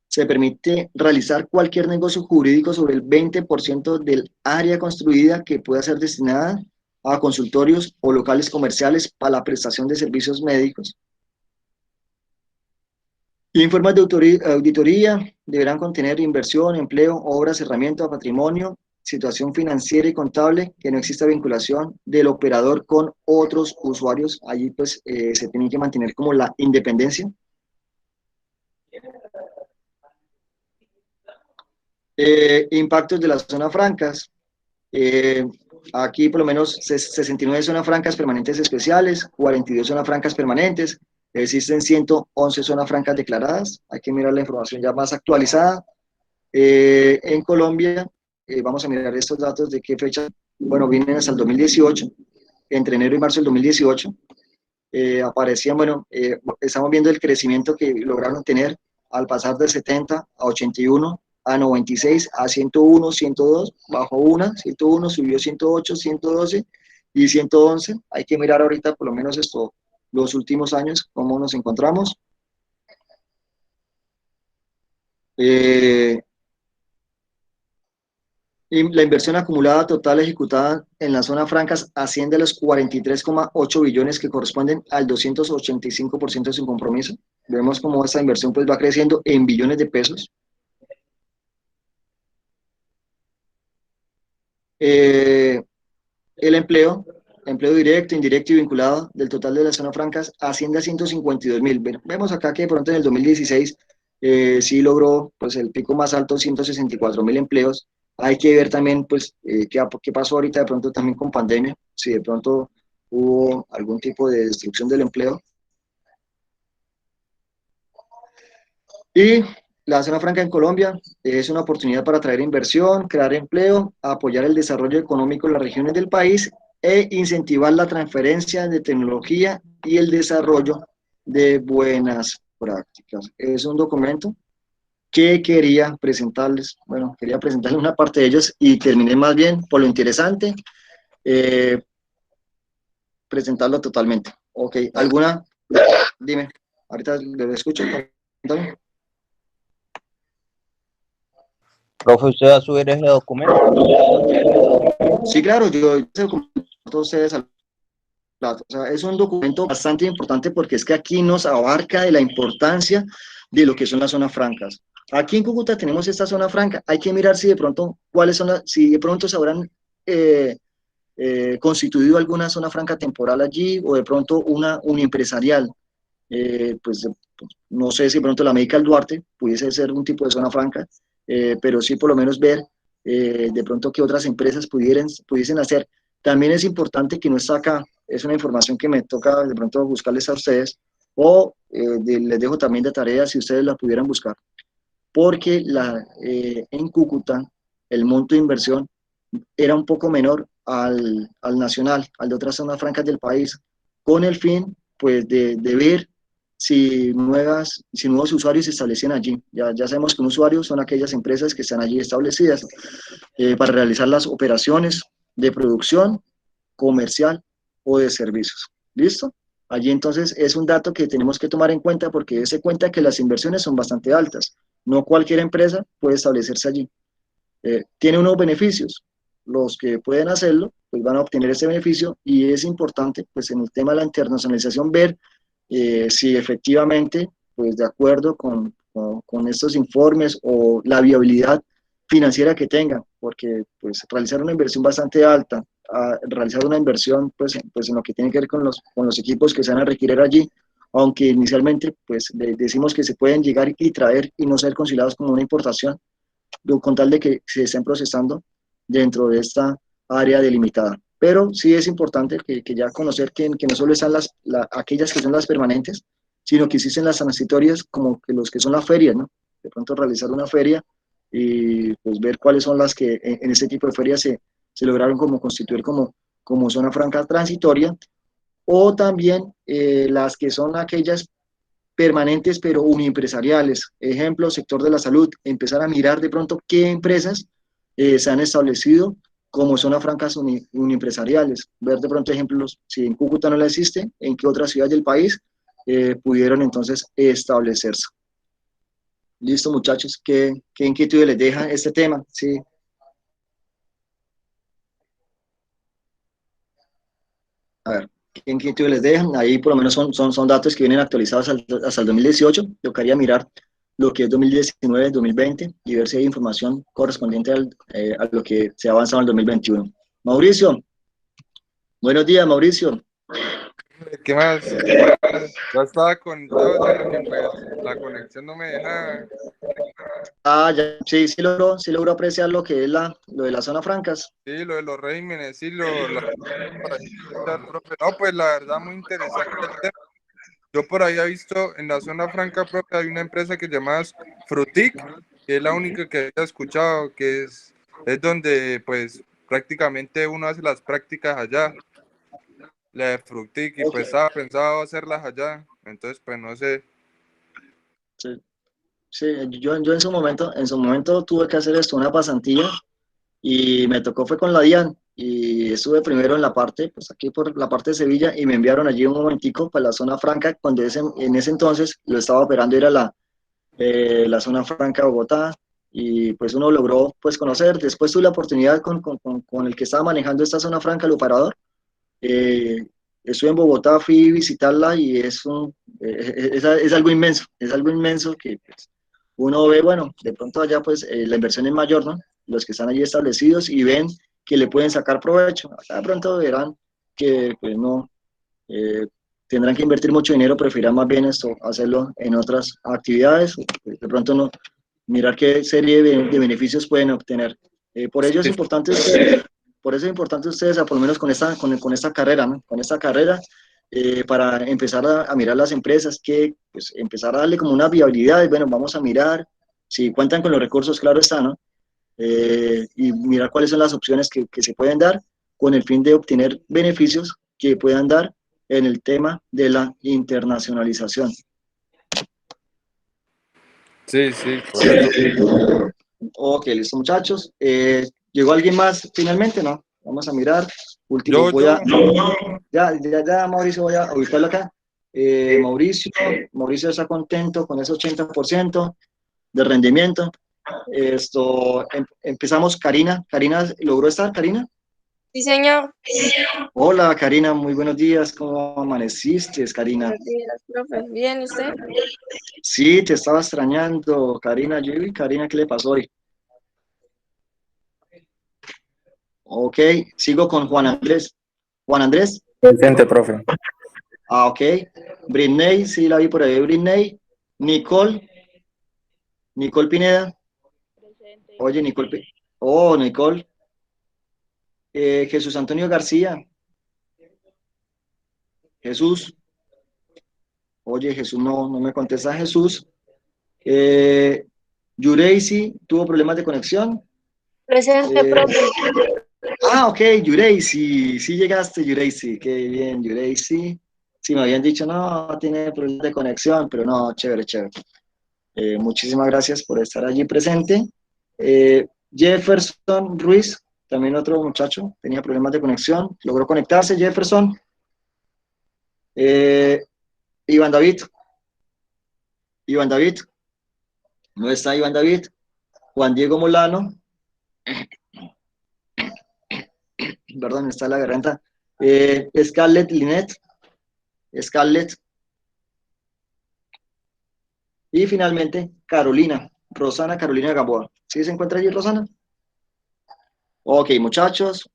se permite realizar cualquier negocio jurídico sobre el 20% del área construida que pueda ser destinada a consultorios o locales comerciales para la prestación de servicios médicos. Informes de auditoría deberán contener inversión, empleo, obras, herramientas, patrimonio, situación financiera y contable, que no exista vinculación del operador con otros usuarios. Allí pues se tiene que mantener como la independencia. Impactos de las zonas francas. Aquí por lo menos 69 zonas francas permanentes especiales, 42 zonas francas permanentes, existen 111 zonas francas declaradas. Hay que mirar la información ya más actualizada. En Colombia, vamos a mirar estos datos de qué fecha, bueno, vienen hasta el 2018, entre enero y marzo del 2018, aparecían, bueno, estamos viendo el crecimiento que lograron tener al pasar de 70 a 81, a 96, a 101, 102, bajó una, 101, subió 108, 112 y 111. Hay que mirar ahorita por lo menos esto, los últimos años, cómo nos encontramos. La inversión acumulada total ejecutada en las zonas francas asciende a los 43,8 billones que corresponden al 285% de su compromiso. Vemos cómo esta inversión pues va creciendo en billones de pesos. El empleo directo, indirecto y vinculado del total de las zonas francas asciende a 152.000. Vemos acá que de pronto en el 2016 sí logró pues el pico más alto, 164.000 empleos. Hay que ver también pues qué pasó ahorita de pronto también con pandemia, si de pronto hubo algún tipo de destrucción del empleo. Y la zona franca en Colombia es una oportunidad para atraer inversión, crear empleo, apoyar el desarrollo económico de las regiones del país e incentivar la transferencia de tecnología y el desarrollo de buenas prácticas. Es un documento que quería presentarles, bueno, quería presentarles una parte de ellos y terminé más bien por lo interesante, presentarlo totalmente. Ok, ¿alguna? Dime, ahorita le escucho. Cuéntame. Profe, ¿usted va a subir ese documento? Sí, claro, yo ese documento a ustedes al plato. O sea, es un documento bastante importante porque es que aquí nos abarca de la importancia de lo que son las zonas francas. Aquí en Cúcuta tenemos esta zona franca, hay que mirar si de pronto, si de pronto se habrán constituido alguna zona franca temporal allí o de pronto una uniempresarial. Pues no sé si de pronto la Medical Duarte pudiese ser un tipo de zona franca, pero sí por lo menos ver de pronto qué otras empresas pudiesen hacer. También es importante que no está acá, es una información que me toca de pronto buscarles a ustedes, o les dejo también de tarea si ustedes la pudieran buscar, porque en Cúcuta el monto de inversión era un poco menor al nacional, al de otras zonas francas del país, con el fin pues de ver si nuevos usuarios se establecían allí. Ya sabemos que un usuario son aquellas empresas que están allí establecidas para realizar las operaciones de producción, comercial o de servicios. ¿Listo? Allí entonces es un dato que tenemos que tomar en cuenta porque dése cuenta que las inversiones son bastante altas. No cualquier empresa puede establecerse allí. Tiene unos beneficios. Los que pueden hacerlo, pues van a obtener ese beneficio, y es importante, pues en el tema de la internacionalización, ver si efectivamente, pues de acuerdo con estos informes o la viabilidad financiera que tengan, porque pues realizar una inversión bastante alta, realizar una inversión pues en lo que tiene que ver con los equipos que se van a requerir allí, aunque inicialmente pues decimos que se pueden llegar y traer y no ser considerados como una importación, con tal de que se estén procesando dentro de esta área delimitada. Pero sí es importante que ya conocer que no solo están aquellas que son las permanentes, sino que existen las transitorias, como que los que son las ferias, ¿no? De pronto realizar una feria y pues ver cuáles son las que en este tipo de ferias se lograron como constituir como zona franca transitoria, o también las que son aquellas permanentes pero uniempresariales. Ejemplo, sector de la salud, empezar a mirar de pronto qué empresas se han establecido como zonas francas uniempresariales. Ver de pronto ejemplos, si en Cúcuta no la existe, en qué otras ciudades del país pudieron entonces establecerse. Listo, muchachos, ¿qué inquietudes les deja este tema? Sí. A ver, ¿qué inquietudes les dejan? Ahí por lo menos son datos que vienen actualizados hasta el 2018. Yo quería mirar lo que es 2019, 2020 y ver si hay información correspondiente a lo que se ha avanzado en el 2021. Mauricio, buenos días, Mauricio. ¿Qué más? Ya estaba conectado, sino que pues la conexión no me deja. Ya, sí logró apreciar lo que es lo de las zonas francas. Sí, lo de los regímenes, sí, para escuchar, profe. No, pues la verdad muy interesante el tema. Yo por ahí he visto en la zona franca, profe, hay una empresa que se llama Frutic, que es la única que había escuchado, que es donde pues prácticamente uno hace las prácticas allá, la de Frutic, y pues estaba pensado hacerlas allá, entonces pues no sé. Sí, sí, yo en su momento tuve que hacer esto, una pasantía, y me tocó fue con la DIAN, y estuve primero en la parte, pues aquí por la parte de Sevilla, y me enviaron allí un momentico para la zona franca, cuando en ese entonces lo estaba operando, era la zona franca de Bogotá, y pues uno logró pues conocer. Después tuve la oportunidad con el que estaba manejando esta zona franca, el operador. Estuve en Bogotá, fui a visitarla, y es algo inmenso que pues, uno ve, bueno, de pronto allá pues la inversión es mayor, ¿no? Los que están allí establecidos y ven que le pueden sacar provecho. Acá de pronto verán que pues no, tendrán que invertir mucho dinero, preferirán más bien hacerlo en otras actividades, de pronto no, mirar qué serie de beneficios pueden obtener. Por ello es importante ustedes, por lo menos con esta carrera, ¿no? Con esta carrera, para empezar a mirar las empresas, que pues, empezar a darle como una viabilidad. Bueno, vamos a mirar si cuentan con los recursos, claro está, ¿no? Y mirar cuáles son las opciones que se pueden dar con el fin de obtener beneficios que puedan dar en el tema de la internacionalización. Sí, correcto. Ok, listo, muchachos. ¿Llegó alguien más finalmente? No. Vamos a mirar. Último, ya, Mauricio, voy a ubicarlo acá. Mauricio está contento con ese 80% de rendimiento. Empezamos, Karina. Karina, ¿logró estar, Karina? Sí, señor. Hola, Karina, muy buenos días. ¿Cómo amaneciste, Karina? Buenos días, profe. ¿Bien usted? Sí, te estaba extrañando, Karina. Karina, ¿qué le pasó hoy? Ok, sigo con Juan Andrés. Juan Andrés. Presente, profe. Ok. Britney, sí la vi por ahí. Britney. Nicole Pineda. Oye, Nicole. Nicole. Jesús Antonio García. Jesús. Oye, Jesús no me contesta Jesús. Yureisi tuvo problemas de conexión. Presente, profe. Ok, Yureisi, sí llegaste, Yureisi, qué bien, Yureisi. Sí, me habían dicho, no, tiene problemas de conexión, pero no, chévere, chévere. Muchísimas gracias por estar allí presente. Jefferson Ruiz, también otro muchacho, tenía problemas de conexión, logró conectarse, Jefferson. Iván David, no está Iván David. Juan Diego Molano, perdón, está la garganta. Scarlett Linet, Scarlett. Y finalmente, Rosana Carolina Gamboa. ¿Sí se encuentra allí, Rosana? Ok, muchachos.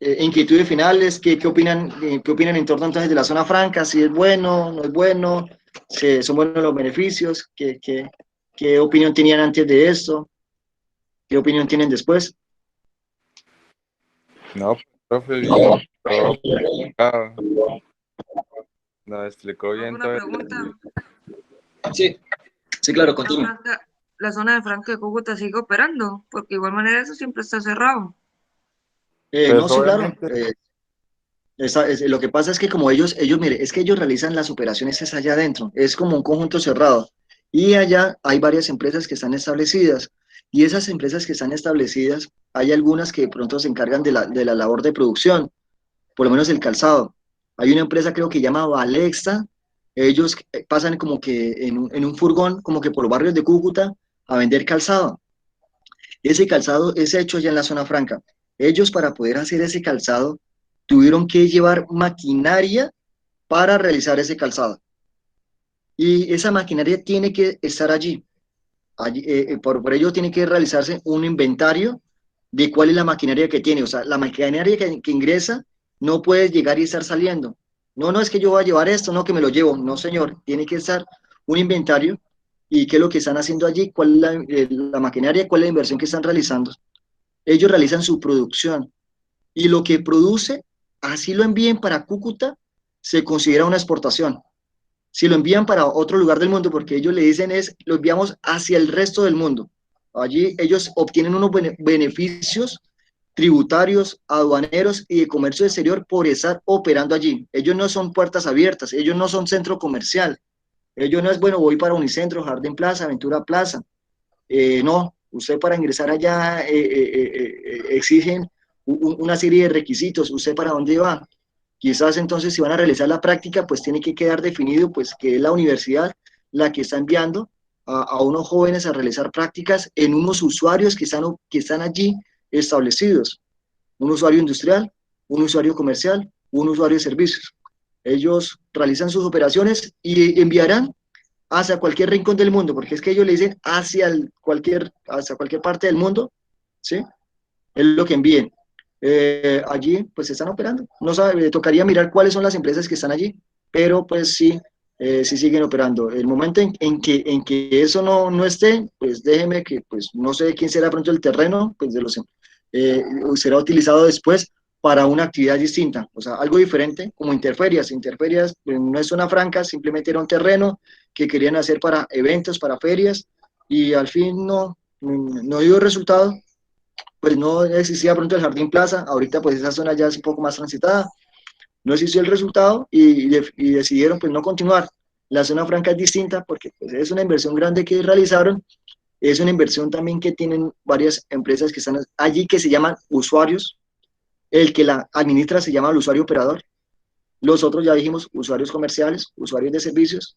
Inquietudes finales, ¿qué opinan en torno entonces de la zona franca? ¿Si es bueno, no es bueno? ¿Si son buenos los beneficios? ¿Qué opinión tenían antes de esto? ¿Qué opinión tienen después? No, profe, bien. Nos explicó bien todo. Una pregunta. Sí, claro, continúe. La zona de Franca de Cúcuta sigue operando, porque de igual manera eso siempre está cerrado. No, sí, claro. Lo que pasa es que como mire, es que ellos realizan las operaciones es allá adentro, es como un conjunto cerrado. Y allá hay varias empresas que están establecidas. Y esas empresas que están establecidas, hay algunas que de pronto se encargan de la labor de producción, por lo menos el calzado. Hay una empresa creo que llama Valexa, ellos pasan como que en un furgón, como que por los barrios de Cúcuta, a vender calzado. Ese calzado es hecho allá en la zona franca. Ellos para poder hacer ese calzado tuvieron que llevar maquinaria para realizar ese calzado. Y esa maquinaria tiene que estar allí. Por ello tiene que realizarse un inventario de cuál es la maquinaria que tiene. O sea, la maquinaria que ingresa no puede llegar y estar saliendo. No es que yo voy a llevar esto, no que me lo llevo. No, señor, tiene que estar un inventario y qué es lo que están haciendo allí, cuál es la maquinaria, cuál es la inversión que están realizando. Ellos realizan su producción y lo que produce, así lo envíen para Cúcuta, se considera una exportación. Si lo envían para otro lugar del mundo, porque ellos le dicen lo enviamos hacia el resto del mundo. Allí ellos obtienen unos beneficios tributarios, aduaneros y de comercio exterior por estar operando allí. Ellos no son puertas abiertas, ellos no son centro comercial. Ellos no es, bueno, voy para Unicentro, Jardín Plaza, Aventura Plaza. No, usted para ingresar allá exigen una serie de requisitos. ¿Usted para dónde va? Quizás entonces si van a realizar la práctica, pues tiene que quedar definido pues que es la universidad la que está enviando a unos jóvenes a realizar prácticas en unos usuarios que están allí establecidos. Un usuario industrial, un usuario comercial, un usuario de servicios. Ellos realizan sus operaciones y enviarán hacia cualquier rincón del mundo, porque es que ellos le dicen hacia cualquier parte del mundo, ¿sí? Es lo que envíen. Allí pues están operando. No sabe, tocaría mirar cuáles son las empresas que están allí, pero pues sí, sí siguen operando. El momento en que eso no esté, pues déjeme que pues no sé quién será pronto el terreno, pues será utilizado después para una actividad distinta, o sea, algo diferente, como Interferias. Interferias pues, no es zona franca, simplemente era un terreno que querían hacer para eventos, para ferias, y al fin no dio resultado. Pues no existía pronto el Jardín Plaza, ahorita pues esa zona ya es un poco más transitada, no existió el resultado y decidieron pues no continuar. La zona franca es distinta porque pues, es una inversión grande que realizaron, es una inversión también que tienen varias empresas que están allí que se llaman usuarios, el que la administra se llama el usuario operador, los otros ya dijimos usuarios comerciales, usuarios de servicios,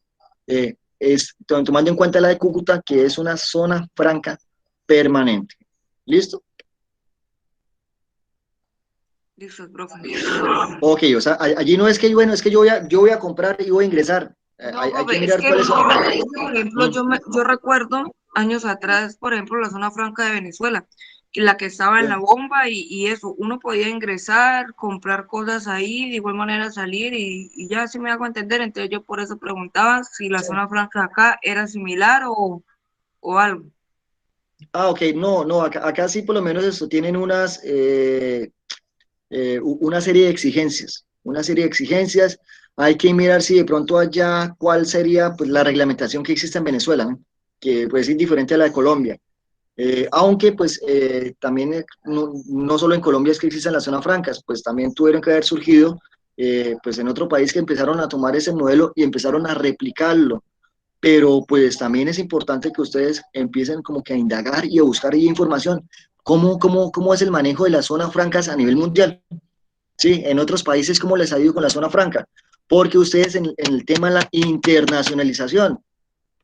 tomando en cuenta la de Cúcuta que es una zona franca permanente. ¿Listo? Listo, profe. Ok, o sea, allí no es que, bueno, es que yo voy a comprar y voy a ingresar. No, Hay que profe, mirar cuáles son. por ejemplo, yo recuerdo años atrás, por ejemplo, la zona franca de Venezuela, que la que estaba en la bomba y eso, uno podía ingresar, comprar cosas ahí, de igual manera salir y ya así me hago entender. Entonces yo por eso preguntaba si la zona franca acá era similar o algo. Ok, no, acá sí por lo menos esto tienen una serie de exigencias. una serie de exigencias. Hay que mirar si de pronto allá cuál sería pues, la reglamentación que existe en Venezuela, ¿no? Que puede ser diferente a la de Colombia. Aunque pues también no solo en Colombia es que existen las zonas francas, pues también tuvieron que haber surgido pues en otro país que empezaron a tomar ese modelo y empezaron a replicarlo. Pero pues también es importante que ustedes empiecen como que a indagar y a buscar ahí información. ¿Cómo es el manejo de las zonas francas a nivel mundial? Sí, en otros países, ¿cómo les ha ido con la zona franca? Porque ustedes en el tema de la internacionalización,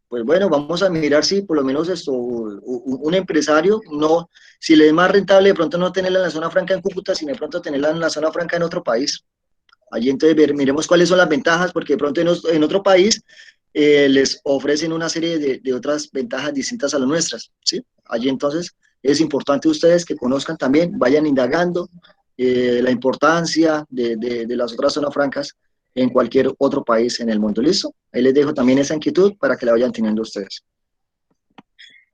pues bueno, vamos a mirar si por lo menos esto, un empresario, no, si le es más rentable de pronto no tenerla en la zona franca en Cúcuta, sino de pronto tenerla en la zona franca en otro país. Allí entonces miremos cuáles son las ventajas, porque de pronto en otro país les ofrecen una serie de otras ventajas distintas a las nuestras, ¿sí? Allí entonces es importante ustedes que conozcan también, vayan indagando la importancia de las otras zonas francas en cualquier otro país en el mundo. ¿Listo? Ahí les dejo también esa inquietud para que la vayan teniendo ustedes.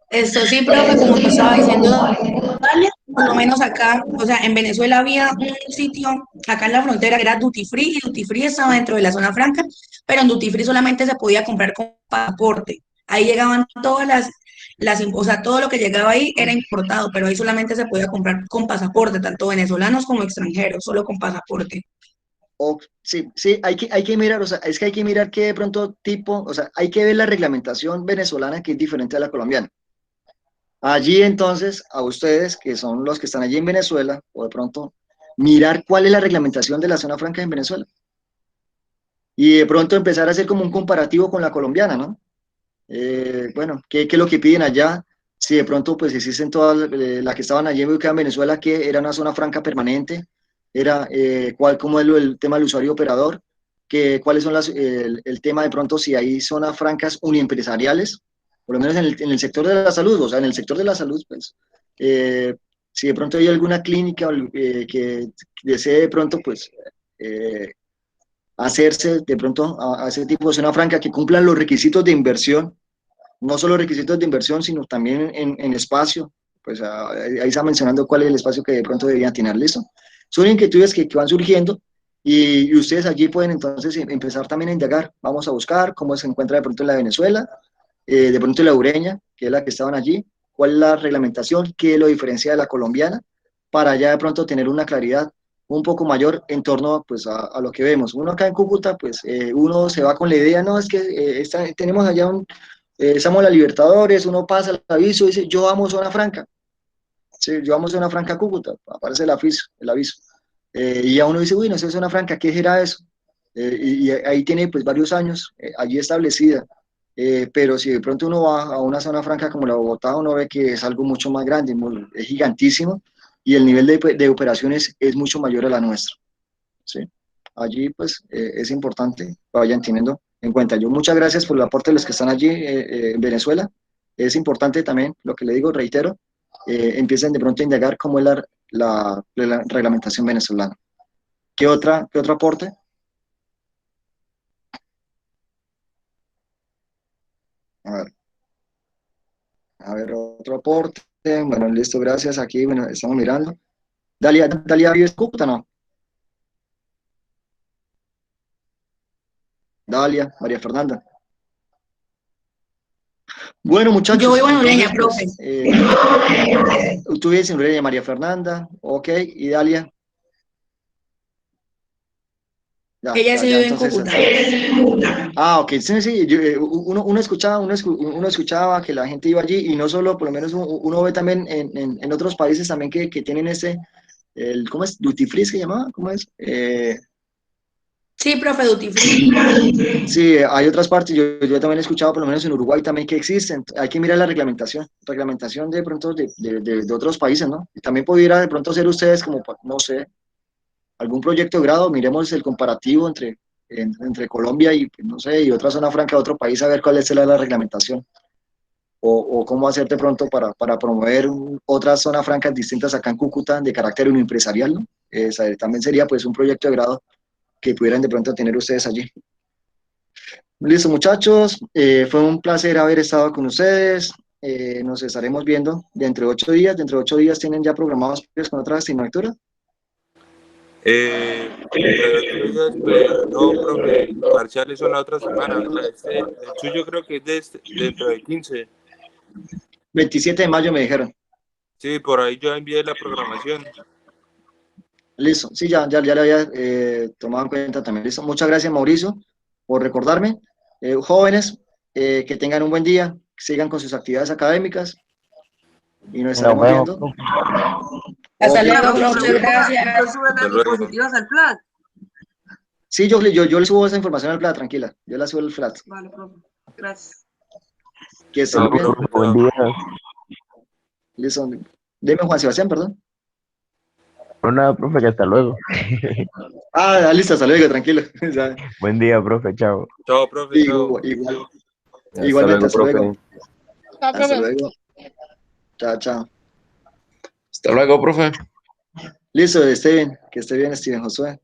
Esto sí, profe, como te estaba diciendo, Dalia, por lo menos acá, o sea, en Venezuela había un sitio, acá en la frontera, que era Duty Free, y Duty Free estaba dentro de la zona franca, pero en Duty Free solamente se podía comprar con pasaporte. Ahí llegaban todas o sea, todo lo que llegaba ahí era importado, pero ahí solamente se podía comprar con pasaporte, tanto venezolanos como extranjeros, solo con pasaporte. Sí, sí, hay que mirar, o sea, es que hay que mirar qué de pronto tipo, o sea, hay que ver la reglamentación venezolana que es diferente a la colombiana. Allí entonces, a ustedes, que son los que están allí en Venezuela, o de pronto mirar cuál es la reglamentación de la zona franca en Venezuela. Y de pronto empezar a hacer como un comparativo con la colombiana, ¿no? Bueno, ¿qué es lo que piden allá? Si de pronto pues existen todas las que estaban allí ubicadas en Venezuela, que era una zona franca permanente, era cómo es el tema del usuario operador, cuáles son el tema de pronto si hay zonas francas uniempresariales, por lo menos en el sector de la salud, o sea, en el sector de la salud, pues, si de pronto hay alguna clínica que desee de pronto, pues, hacerse de pronto a ese tipo de zona franca que cumplan los requisitos de inversión, no solo requisitos de inversión, sino también en espacio, pues ahí está mencionando cuál es el espacio que de pronto deberían tener, ¿listo? Son inquietudes que van surgiendo y ustedes allí pueden entonces empezar también a indagar, vamos a buscar cómo se encuentra de pronto en la Venezuela, de pronto en la Ureña, que es la que estaban allí, cuál es la reglamentación, qué lo diferencia de la colombiana, para ya de pronto tener una claridad un poco mayor en torno pues, a lo que vemos. Uno acá en Cúcuta, pues uno se va con la idea, no, es que tenemos allá estamos en la Libertadores, uno pasa el aviso y dice, yo amo zona franca. Sí, yo amo zona franca Cúcuta, aparece el aviso. Y ya uno dice, uy, no sé, zona franca, ¿qué era eso? Y ahí tiene pues varios años allí establecida. Pero si de pronto uno va a una zona franca como la Bogotá, uno ve que es algo mucho más grande, es gigantísimo y el nivel de operaciones es mucho mayor a la nuestra. ¿Sí? Allí pues es importante que vayan teniendo en cuenta. Yo muchas gracias por el aporte de los que están allí en Venezuela. Es importante también, lo que le digo, reitero, empiecen de pronto a indagar cómo es la reglamentación venezolana. ¿Qué otro aporte? A ver, otro aporte. Bueno, listo, gracias. Aquí, bueno, estamos mirando. Dalia, ¿vives en Cúcuta, no? Dalia, María Fernanda. Bueno, muchachos. Yo vivo en Ureña, entonces, profe. Tú vives en Ureña, María Fernanda. Ok, y Dalia. Ella sí vive en Cúcuta. Ok, sí, sí, uno escuchaba que la gente iba allí y no solo, por lo menos uno ve también en otros países también que tienen ¿cómo es? Duty Free se llamaba, ¿cómo es? Sí, profe, Duty Free. Sí, hay otras partes, yo también he escuchado por lo menos en Uruguay también que existen, hay que mirar la reglamentación de pronto de otros países, ¿no? Y también pudiera de pronto ser ustedes como, no sé, algún proyecto de grado, miremos el comparativo entre Colombia y, no sé, y otra zona franca de otro país, a ver cuál es la reglamentación, o cómo hacer de pronto para promover otras zonas francas distintas acá en Cúcuta de carácter empresarial, ¿no? También sería pues un proyecto de grado que pudieran de pronto tener ustedes allí. Listo, muchachos, fue un placer haber estado con ustedes, nos estaremos viendo dentro de 8 días, dentro de 8 días tienen ya programados con otra asignatura. Entre 8 días, pues, no, profe, parciales son la otra semana. O sea, el suyo creo que es dentro de 15. 27 de mayo me dijeron. Sí, por ahí yo envié la programación. Listo, sí, ya le había tomado en cuenta también. Listo, muchas gracias, Mauricio, por recordarme. Jóvenes, que tengan un buen día, sigan con sus actividades académicas y nos estaremos viendo. Hasta Ok. luego, profe, gracias. Hasta luego. Diapositivas al plan. Sí, yo le subo esa información al Flat, tranquila. Yo la subo al Flat. Vale, profe. Gracias. Que estén Chao, bien. profe. Buen día. Listo. Dime, Juan Sebastián, perdón. No, nada, profe, que hasta luego. Ah, listo, hasta luego, tranquilo. Ya. Buen día, profe, chao. Chao, profe, chao. Igualmente, hasta luego. Chao, Hasta profe. luego. Chao, chao. Hasta luego, profe. Listo, esté bien. Que esté bien, Steven Josué.